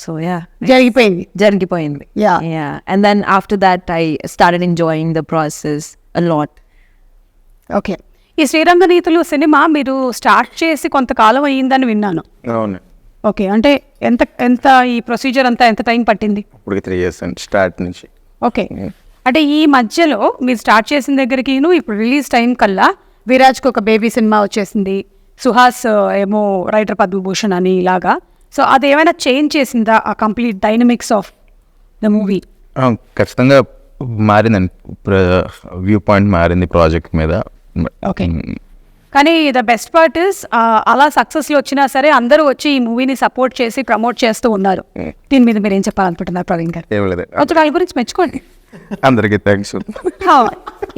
So yeah, జరిగిపోయింది. Yeah. And then after that I started enjoying the process a lot. Okay, ఈ శ్రీరంగ నీతులు cinema మీరు start చేసి కొంతకాలం అయ్యిందని విన్నాను. అవును, ఓకే, అంటే ఎంత ఈ ప్రొసీజర్ అంతా ఎంత టైం పట్టింది? ఇప్పుడు 3 years అండి స్టార్ట్ నుంచి. ఓకే, అంటే ఈ మధ్యలో మీరు స్టార్ట్ చేసిన దగ్గరికి ఇప్పుడు రిలీజ్ టైం కల్లా విరాజ్కి ఒక బేబీ సినిమా వచ్చేసింది, సుహాస్ ఏమో రైటర్ పద్మభూషణ్ అని ఇలాగా. సో అది ఏమైనా చేంజ్ చేసిందా ఆ complete dynamics of the movie? ఖచ్చితంగా మారిందండి, వ్యూ పాయింట్ మారింది ప్రాజెక్ట్ మీద. ఓకే, కానీ ద బెస్ట్ పార్ట్ ఇస్ అలా సక్సెస్లో వచ్చినా సరే అందరూ వచ్చి ఈ మూవీని సపోర్ట్ చేసి ప్రమోట్ చేస్తూ ఉన్నారు. దీని మీద మీరు ఏం చెప్పాలనుకుంటున్నారు ప్రవీణ్ గారు? ఏం లేదు, కొంచెం వాళ్ళ గురించి మెచ్చుకోండి. అందరికీ థ్యాంక్స్.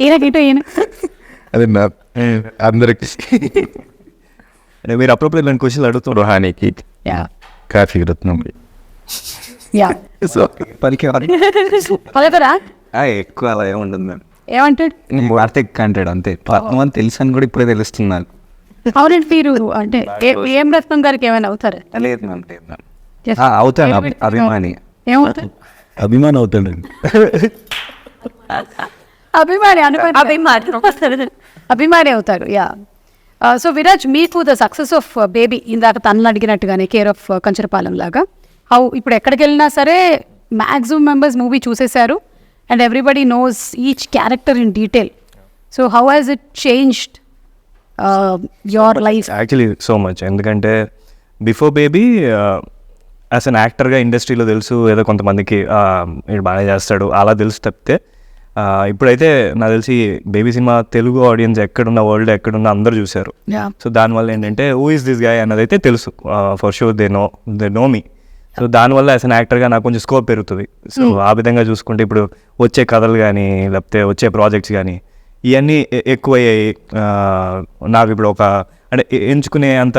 ఈయన అదే నా అందరికి అంటే మీరు అప్రోప్రియట్ లాంటి క్వశ్చన్లు అడుగుతారు. రుహానికి కాఫీ రత్నం పలికే పలకరా? ఎక్కువ అలా ఏముండదు మ్యామ్. ఏమంటాడు? కార్తిక్ అంటాడు అంతే. పద్మం అని తెలుసు అని కూడా ఇప్పుడే తెలుస్తుంది నాకు. అవునండి, మీరు అంటే ఏం రత్నం గారికి ఏమైనా అవుతారా? లేదు మ్యామ్, లేదు మ్యామ్. అవుతాను, అభిమాని. ఏమవుతారు? అభిమానం అవుతాడండి. అభిమాని అవుతారు. యా. సో విరాజ్, మీకు ద సక్సెస్ ఆఫ్ బేబీ, ఇందాక తనని అడిగినట్టుగానే కేర్ ఆఫ్ కంచరపాలెం లాగా, హౌ ఇప్పుడు ఎక్కడికి వెళ్ళినా సరే మ్యాక్సిమం మెంబర్స్ మూవీ చూసేశారు and everybody knows each character in detail. So how has it changed your life? Actually so much. ఎందుకంటే బిఫోర్ బేబీ యాజ్ అన్ యాక్టర్గా ఇండస్ట్రీలో తెలుసు, ఏదో కొంతమందికి వీడు బాగానే చేస్తాడు అలా తెలుసు తప్పితే, ఇప్పుడైతే నాకు తెలిసి బేబీ సినిమా తెలుగు ఆడియన్స్ ఎక్కడున్న వరల్డ్ ఎక్కడున్న అందరూ చూశారు. సో దానివల్ల ఏంటంటే హూ ఇస్ దిస్ గాయ్ అన్నది అయితే తెలుసు, for sure they know me. So దానివల్ల యాజ్ అన్ యాక్టర్గా నాకు కొంచెం స్కోప్ పెరుగుతుంది. సో ఆ విధంగా చూసుకుంటే ఇప్పుడు వచ్చే కథలు కానీ లేకపోతే వచ్చే ప్రాజెక్ట్స్ కానీ ఇవన్నీ ఎక్కువయ్యాయి. నాకు ఇప్పుడు ఒక అంటే ఎంచుకునే అంత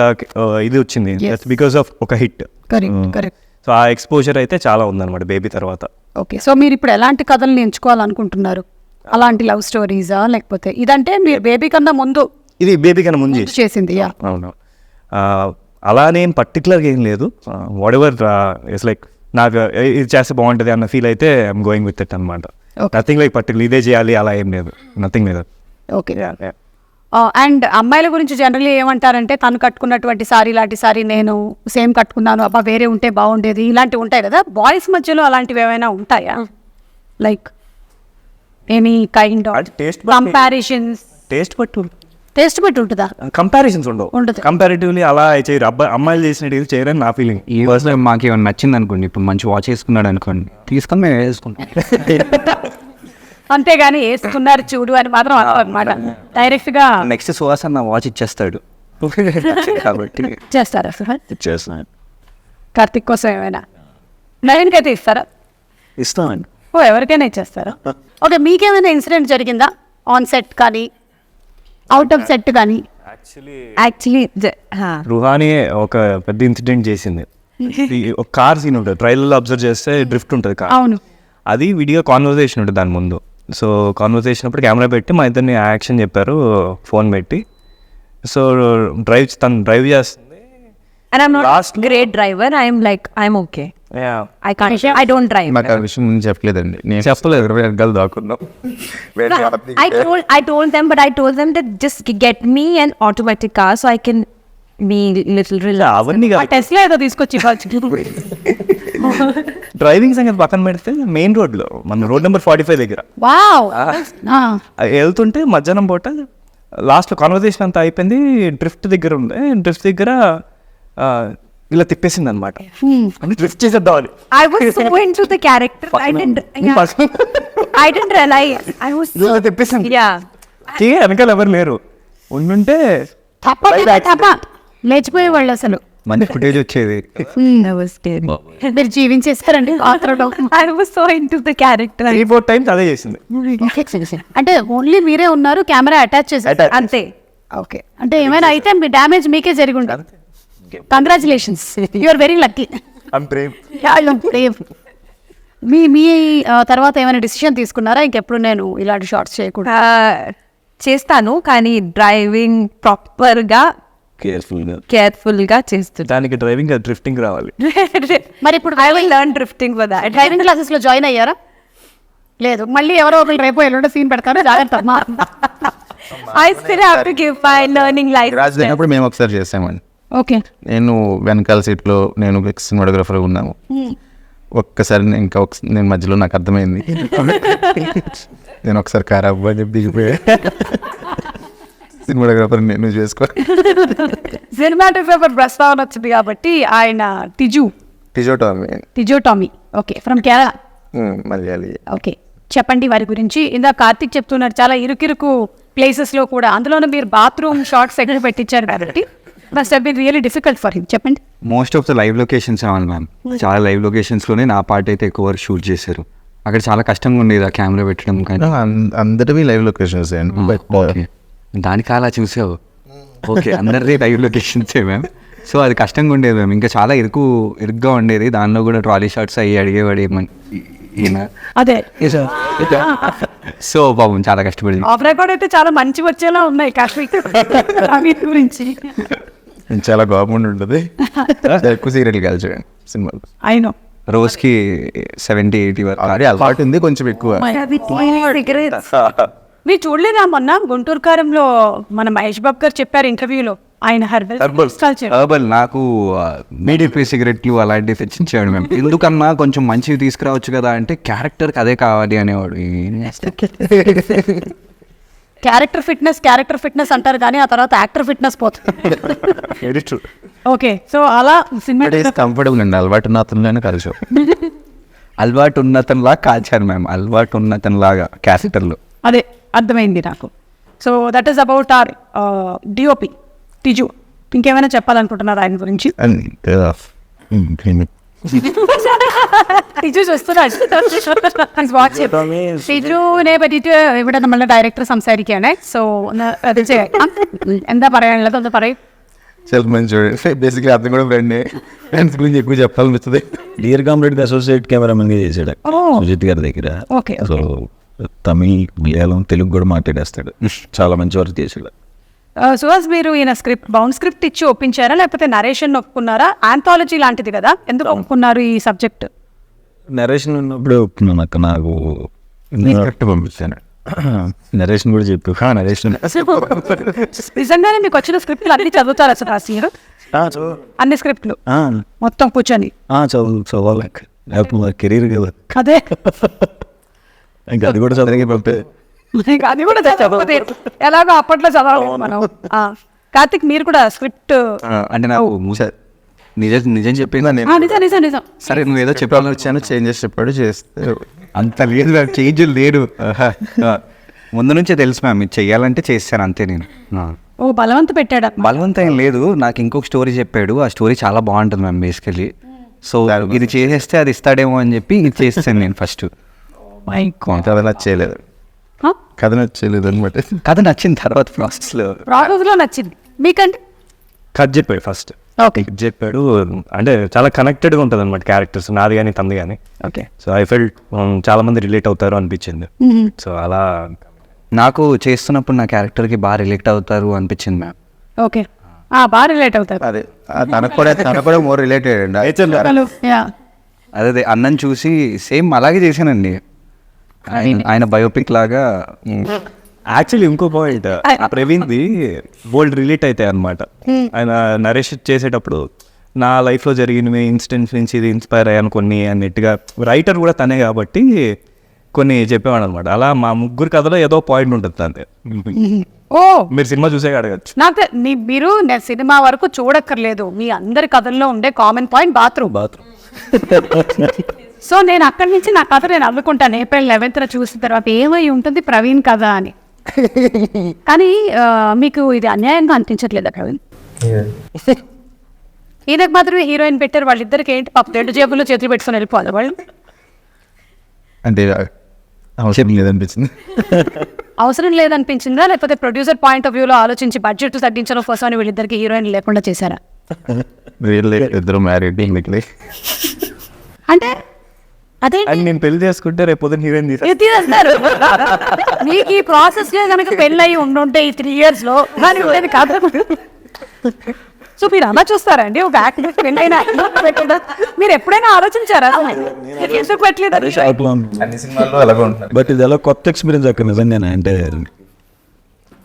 ఇది వచ్చింది బికాస్ ఆఫ్ ఒక హిట్. కరెక్ట్. సో ఆ ఎక్స్పోజర్ అయితే చాలా ఉందన్నమాట బేబీ తర్వాత. ఓకే, సో మీరు ఇప్పుడు ఎలాంటి కథలను ఎంచుకోవాలనుకుంటున్నారు? అలాంటి లవ్ స్టోరీసా లేకపోతే ఇదంటే మీరు బేబీ కన్నా ముందు? ఇది బేబీ కన్నా ముందు చేసింది. అవును, అలానే ఏం పర్టికులర్గా ఏం లేదు. వాట్ ఎవర్ ఇట్స్ లైక్ నాకు ఇది చేస్తే బాగుంటుంది అన్న ఫీల్ అయితే ఐఎమ్ గోయింగ్ విత్ ఇట్ అనమాట. నథింగ్ లైక్ పర్టికులర్ ఇదే చేయాలి అలా ఏం లేదు, నథింగ్ లేదు. ఓకే. అండ్ అమ్మాయిల గురించి జనరల్లీ ఏమంటారంటే తను కట్టుకున్నటువంటి సారీ లాంటి సారీ నేను సేమ్ కట్టుకున్నాను, అబ్బా వేరే ఉంటే బాగుండేది, ఇలాంటివి ఉంటాయి కదా. బాయ్స్ మధ్యలో అలాంటివి ఏమైనా ఉంటాయా? Like any kind of comparisons? Taste బట్టి ఉంటుందా? కంపారిజన్స్ ఉండవు. కంపారిటివ్లీ అలా చేయరు, అమ్మాయిలు చేసినట్టు చేయరని నా ఫీలింగ్. ఈ రోజు మాకు ఏమైనా నచ్చింది అనుకోండి, ఇప్పుడు మంచి వాచ్ వేసుకున్నాడు అనుకోండి, తీసుకొని మేము వేసుకుంటాం. అంతేగాని వేసుకున్నారు చూడు అని మాత్రం అనమాట. డైరెక్ట్ గా నెక్స్ట్ సుహాస్ అన్న వాచ్ ఇచ్చేస్తాడు కాబట్టి చేస్తారా సార్? ఇచ్చేస్తున్నాను. కార్తిక్ కోసం ఏమైనా నయన్కి అయితే ఇస్తారా? ఇస్తామండి. ఓ, ఎవరికైనా ఇచ్చేస్తారా? ఓకే, మీకేమైనా ఇన్సిడెంట్ జరిగిందా ఆన్ సెట్ కానీ అవుట్ ఆఫ్ సెట్ కానీ యాక్చువల్లీ రుహానీ ఒక పెద్ద ఇన్సిడెంట్ చేసింది. ఒక కార్ సీన్ ఉంటుంది, ట్రైలర్లో అబ్జర్వ్ చేస్తే డ్రిఫ్ట్ ఉంటుంది కార్. అవును. అది విడిగా కాన్వర్సేషన్ ఉంటుంది దాని ముందు. సో కాన్వర్సేషన్ అప్పుడు కెమెరా పెట్టి మా ఇద్దరిని యాక్షన్ చెప్పారు ఫోన్ పెట్టి. సో తను డ్రైవ్ చేస్తుంది. and I'm not a great driver. I'm okay. Yeah. I don't drive. మాకు ఆ విషయం ముందు చెప్పలేదండి. నేను చెప్పలేదు, 20 వెనకాల దాక్కున్నాం. I told them, but I told them that just get me an automatic car so I can be little relaxed. అవన్నీ ఆ టెస్లా ఏదో తీసుకొచ్చి డ్రైవింగ్ సంగతి పక్కన పెడితే మెయిన్ రోడ్లో మన రోడ్ నెంబర్ 45 దగ్గర వావ్. వెళ్తుంటే మధ్యాహ్నం పూట లాస్ట్లో కాన్వర్సేషన్ అంతా అయిపోయింది. డ్రిఫ్ట్ దగ్గర ఉంది. డ్రిఫ్ట్ దగ్గర ఇలా తిప్పేసింది అనమాట. అంటే డ్రిఫ్ట్ చేసేద్దామని. I was so into the character. I didn't realize. I was ఇలా తిప్పేసింది. yeah. వెనకాల ఎవరు లేరు. ఉండుంటే తప్ప లేచిపోయే వాళ్ళు అసలు. మంచి ఫుటేజ్ వచ్చేది. That was scary. మీరు జీవించేస్తారండి పాత్రలో. I was so into the character. 3-4 times అదే చేసింది. అంటే ఓన్లీ మీరే ఉన్నారు, కెమెరా అటాచ్ చేశారు అంతే. ఓకే. అంటే ఏమైనా అయితే మీ డ్యామేజ్ మీకే జరిగి ఉంటుంది. Congratulations, you are very lucky. మీ మీ తర్వాత ఏమైనా డిసిషన్ తీసుకున్నారా ఇంకెప్పుడు నేను ఇలాంటి షార్ట్స్ చేయకూడదు? చేస్తాను, కానీ డ్రైవింగ్ ప్రాపర్గా కేర్ఫుల్గా చేస్తాను. దానికి డ్రైవింగ్ డ్రిఫ్టింగ్ రావాలి. మరి ఇప్పుడు I will learn drifting for that. Driving classes లో జాయిన్ అయ్యారా? లేదు, మళ్ళీ ఎవరో ఒకరు రేపు ఎల్లుండి సీన్ పెడతారు, జాగ్రత్త. I still have to give my learning life. రాజు అయినప్పుడు మేము ఒకసారి చేసామండి. ఓకే. నేను వెనకాల సీట్లో నేను సినిమాటోగ్రఫర్గా ఉన్నాము. ఒక్కసారి నేను మధ్యలో నాకు అర్థమైంది. నేను ఒకసారి కార్ అబ్బా అని చెప్పి దిగిపోయా. సినిమాటోగ్రఫర్ నేను చేసుకో. సినిమాటోగ్రాఫర్ ప్రస్తావన వచ్చింది కాబట్టి ఆయన Tijo Tomy. Okay, from Kerala. Malayali. Okay, చెప్పండి వారి గురించి. ఇందాక కార్తిక్ చెప్తున్నారు చాలా ఇరుకిరుకు ప్లేసెస్లో కూడా, అందులోనే మీరు బాత్రూమ్ షార్ట్స్ ఎక్కడ పెట్టించారు కాబట్టి must have been really difficult for him. చెప్పండి. Most of the live locations అవ్వాలి మ్యామ్. చాలా లైవ్ లొకేషన్స్లోనే నా పార్ట్ అయితే ఎక్కువ వరకు షూట్ చేశారు. అక్కడ చాలా కష్టంగా ఉండేది ఆ కెమెరా పెట్టడం. కానీ అందరివి లైవ్ లొకేషన్స్ అండి. ఓకే, దానికి అలా చూసావు. ఓకే, అందరిది లైవ్ లొకేషన్సే మ్యామ్. సో అది కష్టంగా ఉండేది మ్యామ్. ఇంకా చాలా ఇరుగ్గా ఉండేది. దానిలో కూడా ట్రాలీ షాట్స్ అయ్యి అడిగేవాడు ఈయన. అదే. సో పాపం చాలా కష్టపడి. ఆఫ్ రికార్డ్ అయితే చాలా మంచి వచ్చేలా ఉన్నాయి కాశ్మీర్ గురించి. చాలా గవర్నమెంట్ ఉంటుంది. ఎక్కువ సీరియల్ కలిసాడు సినిమాలో. అయినో రోజుకి 70-80 వరకు అది అలవాటు ఉంది కొంచెం ఎక్కువ. మీరు చూడలేదా మొన్న గుంటూరు కారంలో మన మహేష్ బాబు గారు చెప్పారు ఇంటర్వ్యూలో, ఆయన హెర్బల్ నాకు మీడిపే సిగరెట్లు అలాంటివి తెచ్చించాడు మేము. ఎందుకన్నా కొంచెం మంచివి తీసుకురావచ్చు కదా అంటే క్యారెక్టర్కి అదే కావాలి అనేవాడు. క్యారెక్టర్ ఫిట్నెస్ అంటారు కానీ ఆ తర్వాత యాక్టర్ ఫిట్నెస్ పోతుంది. ఓకే, సో అలా సినిమా కంఫర్టబుల్ అండి. అలవాటు ఉన్న అతనిలోనే కలిసి అలవాటు ఉన్నతనిలాగా కాల్చారు మేము. అలవాటు ఉన్నతనిలాగా క్యారెక్టర్లో. అదే అర్థమైంది నాకు. So that is about our DOP Tiju. ఇంకేమైనా చెప్పాలనుకుంటున్నారు ఆయన గురించి? ടിജു ടിജുവിനെ പറ്റിയിട്ട് ഇവിടെ നമ്മളുടെ ഡയറക്ടർ സംസാരിക്കുകയാണ്. സോ ഒന്ന് അത് എന്താ പറയാനുള്ളത് ഒന്ന് പറയും. చాలా మంచి బేసిక్లీ అతను కూడా ఫ్రెండ్స్ గురించి ఎక్కువ చెప్పాలనిపిస్తుంది. డియర్ కామ్రేడ్ అసోసియేట్ కెమెరామెన్గా చేశాడు సుజిత్ గారి దగ్గర. ఓకే. సో తమిళ్, మలయాళం, తెలుగు కూడా మాట్లాడేస్తాడు. చాలా మంచి వర్క్ చేశాడు. సుహాస్, మీరు ఈయన బౌండ్ స్క్రిప్ట్ ఇచ్చి ఒప్పించారా లేకపోతే నరేషన్ ఒప్పుకున్నారా? ఆంథాలజీ లాంటిది కదా, ఎందుకు ఒప్పుకున్నారు ఈ సబ్జెక్ట్? నరేషన్ ఉన్నప్పుడు ఒప్పుకున్నాను అక్క. నాకు స్క్రిప్ట్ పంపించాను. నరేషన్ కూడా చెప్పు. నరేషన్ నిజంగానే మీకు వచ్చిన స్క్రిప్ట్లు అన్ని చదువుతారా సుహాస్ మీరు? అన్ని స్క్రిప్ట్లు మొత్తం కూర్చొని చదవాలి. కెరీర్ కదా. అదే, ఇంకా అది కూడా చదివి పంపే. అది కూడా ఎలాగో అప్పట్లో చదవాలి మనం. కార్తిక్, మీరు కూడా స్క్రిప్ట్ అంటే నాకు నిజం చెప్పిందా? నిజం. సరే, నువ్వు ఏదో చెప్పాలని వచ్చాను, చేంజెస్ చెప్పాడు, చేస్తే అంత లేదు మ్యామ్. చేంజ్ లేడు. ముందు నుంచే తెలుసు మ్యామ్, ఇది చెయ్యాలంటే చేస్తాను అంతే. నేను బలవంత పెట్టాడు. బలవంతం ఏం లేదు. నాకు ఇంకొక స్టోరీ చెప్పాడు. ఆ స్టోరీ చాలా బాగుంటుంది మ్యామ్ బేసికలీ. సో ఇది చేసేస్తే అది ఇస్తాడేమో అని చెప్పి ఇది చేస్తాను నేను ఫస్ట్. అలా చేయలేదు. కథ నచ్చలేదు అనమాట. కథ నచ్చిన తర్వాత ప్రాసెస్లో ప్రాసెస్లో నచ్చింది మీకంటే? కథ చెప్పాడు ఫస్ట్. ఓకే. చెప్పాడు అంటే చాలా కనెక్టెడ్గా ఉంటుంది అనమాట క్యారెక్టర్స్, నాది కానీ తనది కానీ. ఓకే. సో ఐ ఫెల్ట్ చాలా మంది రిలేట్ అవుతారు అనిపించింది. సో అలా నాకు చేస్తున్నప్పుడు నా క్యారెక్టర్కి బాగా రిలేట్ అవుతారు అనిపించింది మ్యామ్. ఓకే, బాగా రిలేట్ అవుతారు. అదే తనకు కూడా మోర్ రిలేటెడ్ అండి. అదే అన్నం చూసి సేమ్ అలాగే చేశానండి. ఆయన బయోపిక్ లాగా. యాక్చువల్లీ ఇంకో పాయింట్, ప్రవీణ్ది బోల్డ్ రిలేట్ అవుతాయి అనమాట. ఆయన నరేష్ చేసేటప్పుడు నా లైఫ్లో జరిగినవి ఇన్సిడెంట్స్ నుంచి ఇది ఇన్స్పైర్ అయ్యాను కొన్ని అన్నట్టుగా. రైటర్ కూడా తనే కాబట్టి కొన్ని చెప్పేవాడు అనమాట. అలా మా ముగ్గురు కథలో ఏదో పాయింట్ ఉంటుంది అంతే. ఓ, మీరు సినిమా చూసే అడగచ్చు. నాకు మీరు సినిమా వరకు చూడక్కర్లేదు, మీ అందరి కథల్లో ఉండే కామన్ పాయింట్ బాత్రూమ్. సో నేను అక్కడి నుంచి నా కథ నేను అల్లుకుంటాను. April 11th చూసిన తర్వాత ఏమై ఉంటుంది ప్రవీణ్ కథ అని. కానీ మీకు ఇది అన్యాయంగా అనిపించట్లేదా ప్రవీణ్? ఈయనకు మాత్రమే హీరోయిన్ పెట్టారు, వాళ్ళిద్దరికి ఏంటి పాప 2 జేబుల్లో చేతులు పెట్టుకొని వెళ్ళిపోవాలి వాళ్ళు. అంటే అవసరం లేదనిపించింది. అవసరం లేదనిపించిందా, లేకపోతే ప్రొడ్యూసర్ పాయింట్ ఆఫ్ వ్యూలో ఆలోచించి బడ్జెట్ తగ్గించడం కోసం అని వీళ్ళిద్దరికి హీరోయిన్ లేకుండా చేశారా? ఇద్దరు మ్యారీడ్ అంటే అదే అండ్ నేను పెళ్లి చేసుకుంటే రేపు పొద్దున హీరోయిన్ తీసేస్తారు. మీకు ఈ ప్రాసెస్ లో కనుక పెళ్ళి అయ్యి ఉండుంటే ఈ 3 years లో కానీ కాదు. సో మీరు అలా చూస్తారండి ఒక యాక్టర్ పెళ్ళైనా పెట్టదా? మీరు ఎప్పుడైనా ఆలోచించారా ఎందుకు పెట్టలేదు? అన్ని సినిమాల్లో అలాగే ఉంటుంది. బట్ ఇది ఎలా కొత్త ఎక్స్పీరియన్స్ అక్కడ నిజంగానే. అంటే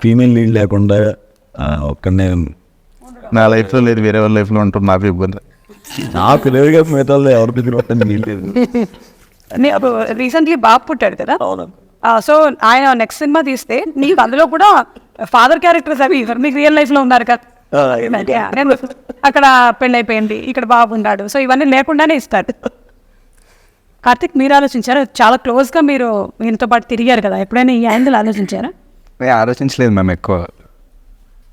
ఫీమేల్ లీడ్ లేకుండా ఒక్కడనే నా లైఫ్లో లేదు, వేరే వాళ్ళ లైఫ్లో ఉంటుంది. నాకు ఇబ్బంది. నాకు లేదుగా, మిగతా ఎవరి దగ్గర లేదు. రీసెంట్లీ బాబు పుట్టాడు కదా, సో ఆయన నెక్స్ట్ సినిమా తీస్తే నీకు అందులో కూడా ఫాదర్ క్యారెక్టర్స్ అవి మీకు రియల్ లైఫ్ లో ఉన్నారు కదా. అక్కడ పెళ్ళైపోయింది, ఇక్కడ బాబు ఉన్నాడు, సో ఇవన్నీ లేకుండానే ఇస్తాడు. కార్తిక్ మీరు ఆలోచించారా? చాలా క్లోజ్ గా మీరు ఈయనతో పాటు తిరిగారు కదా, ఎప్పుడైనా ఈ యాంగిల్ ఆలోచించారా? ఆలోచించలేదు మ్యామ్ ఎక్కువ.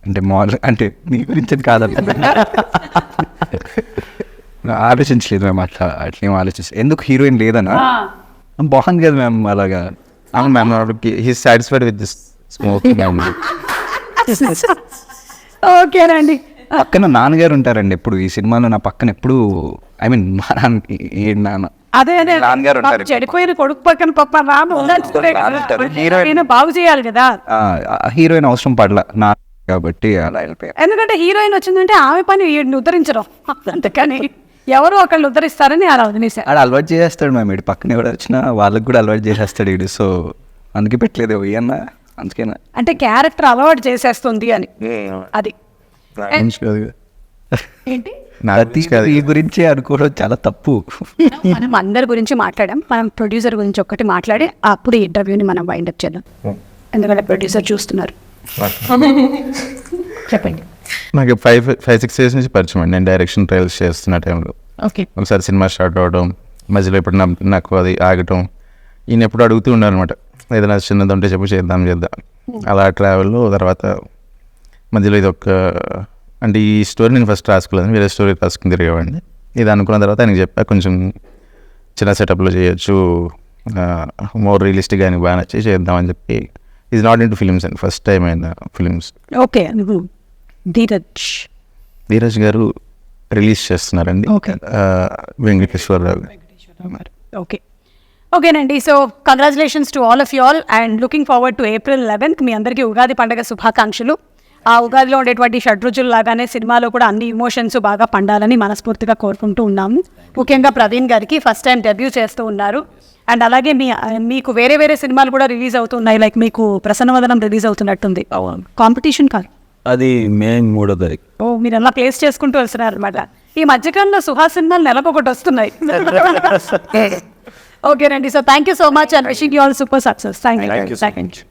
అంటే మామూలు అంటే మీ గురించి కాదంటే ఆలోచించలేదు మ్యామ్. అట్లేం ఆలోచించలేదు. ఎందుకు హీరోయిన్ లేదన్నా బాగుంది కదా మ్యామ్ అలాగా. అవును ma'am, he's satisfied with this smoking. ఓకేనండి. పక్కన నాన్నగారు ఉంటారండి ఎప్పుడు ఈ సినిమాలో. నా పక్కన ఎప్పుడు ఐ మీన్ మా నాన్న అదే అదే నాన్నగారు ఉంటారు. చెడిపోయిన కొడుకు పక్కన పప్ప హీరోయిన్ బాగు చేయాలి కదా. హీరోయిన్ అవసరం పడలా నా కాబట్టి అలా వెళ్ళిపోయారు. ఎందుకంటే హీరోయిన్ వచ్చిందంటే ఆమె పని వీడిని ఉద్ధరించడం, అంతేకాని ఎవరో ఒకళ్ళు ఉద్ధరిస్తారని అలా వదిలేశారు. ఆడ అలవాటు చేసేస్తాడు మ్యామ్. ఇటు పక్కన ఎవరు వచ్చినా వాళ్ళకి కూడా అలవాటు చేసేస్తాడు వీడు. సో అందుకే పెట్టలేదు అన్న, అందుకేనా అంటే క్యారెక్టర్ అలవాటు చేసేస్తుంది అని. అది ఏంటి ఈ గురించి అనుకోవడం చాలా తప్పు. మనం అందరి గురించి మాట్లాడాం, మనం ప్రొడ్యూసర్ గురించి ఒక్కటి మాట్లాడి అప్పుడు ఈ ఇంటర్వ్యూని మనం వైండప్ చేద్దాం. ఎందుకంటే ప్రొడ్యూసర్ చూస్తున్నారు. చెప్పండి. నాకు 5-6 years నుంచి పరిచయం అండి. నేను డైరెక్షన్ ట్రయల్స్ చేస్తున్న టైంలో ఓకే, ఒకసారి సినిమా స్టార్ట్ అవ్వడం, మధ్యలో ఎప్పుడు నాకు అది ఆగటం, ఈయన ఎప్పుడు అడుగుతూ ఉన్నారు అనమాట, ఏదైనా చిన్నది ఉంటే చెప్పు చేద్దాం. అలా ట్రావెల్లో తర్వాత మధ్యలో ఇది అంటే ఈ స్టోరీ నేను ఫస్ట్ రాసుకోలేదు, వేరే స్టోరీ రాసుకుని తిరిగేవాడిని. ఇది అనుకున్న తర్వాత ఆయనకి చెప్పా కొంచెం చిన్న సెటప్లో చేయొచ్చు, మోర్ రియలిస్టిక్గా ఆయనకి బాగా నచ్చి చేద్దామని చెప్పి. Is not in to films and first time అయిన ఫిలిమ్స్. ఓకే. ధీరజ్ గారు రిలీజ్ చేస్తున్నారండి, వెంకటేశ్వరరావు గారు. ఓకే, ఓకేనండి. So congratulations to all of you all and looking forward to April 11th. మీ అందరికీ ఉగాది పండుగ శుభాకాంక్షలు. ఆ ఉగాదిలో ఉండేటువంటి షడ్రుచులు లాగానే సినిమాలో కూడా అన్ని ఇమోషన్స్ బాగా పండాలని మనస్ఫూర్తిగా కోరుకుంటూ ఉన్నాము. ముఖ్యంగా ప్రవీణ్ గారికి ఫస్ట్ టైం డెబ్యూ చేస్తూ ఉన్నారు. అండ్ అలాగే మీకు వేరే వేరే సినిమాలు కూడా రిలీజ్ అవుతున్నాయి, లైక్ మీకు ప్రసన్నవదనం రిలీజ్ అవుతున్నట్టుంది. కాంపిటీషన్ కాదు అది మే 3వ తారీఖు. ఓ, మీరు అలా ప్లేస్ చేసుకుంటూ వస్తున్నారు అనమాట. ఈ మధ్యకాలంలో సుహాస్ సినిమాలు నెలకొకటి వస్తున్నాయి. ఓకేనండి. So thank you so much and wishing you all super success. Thank you.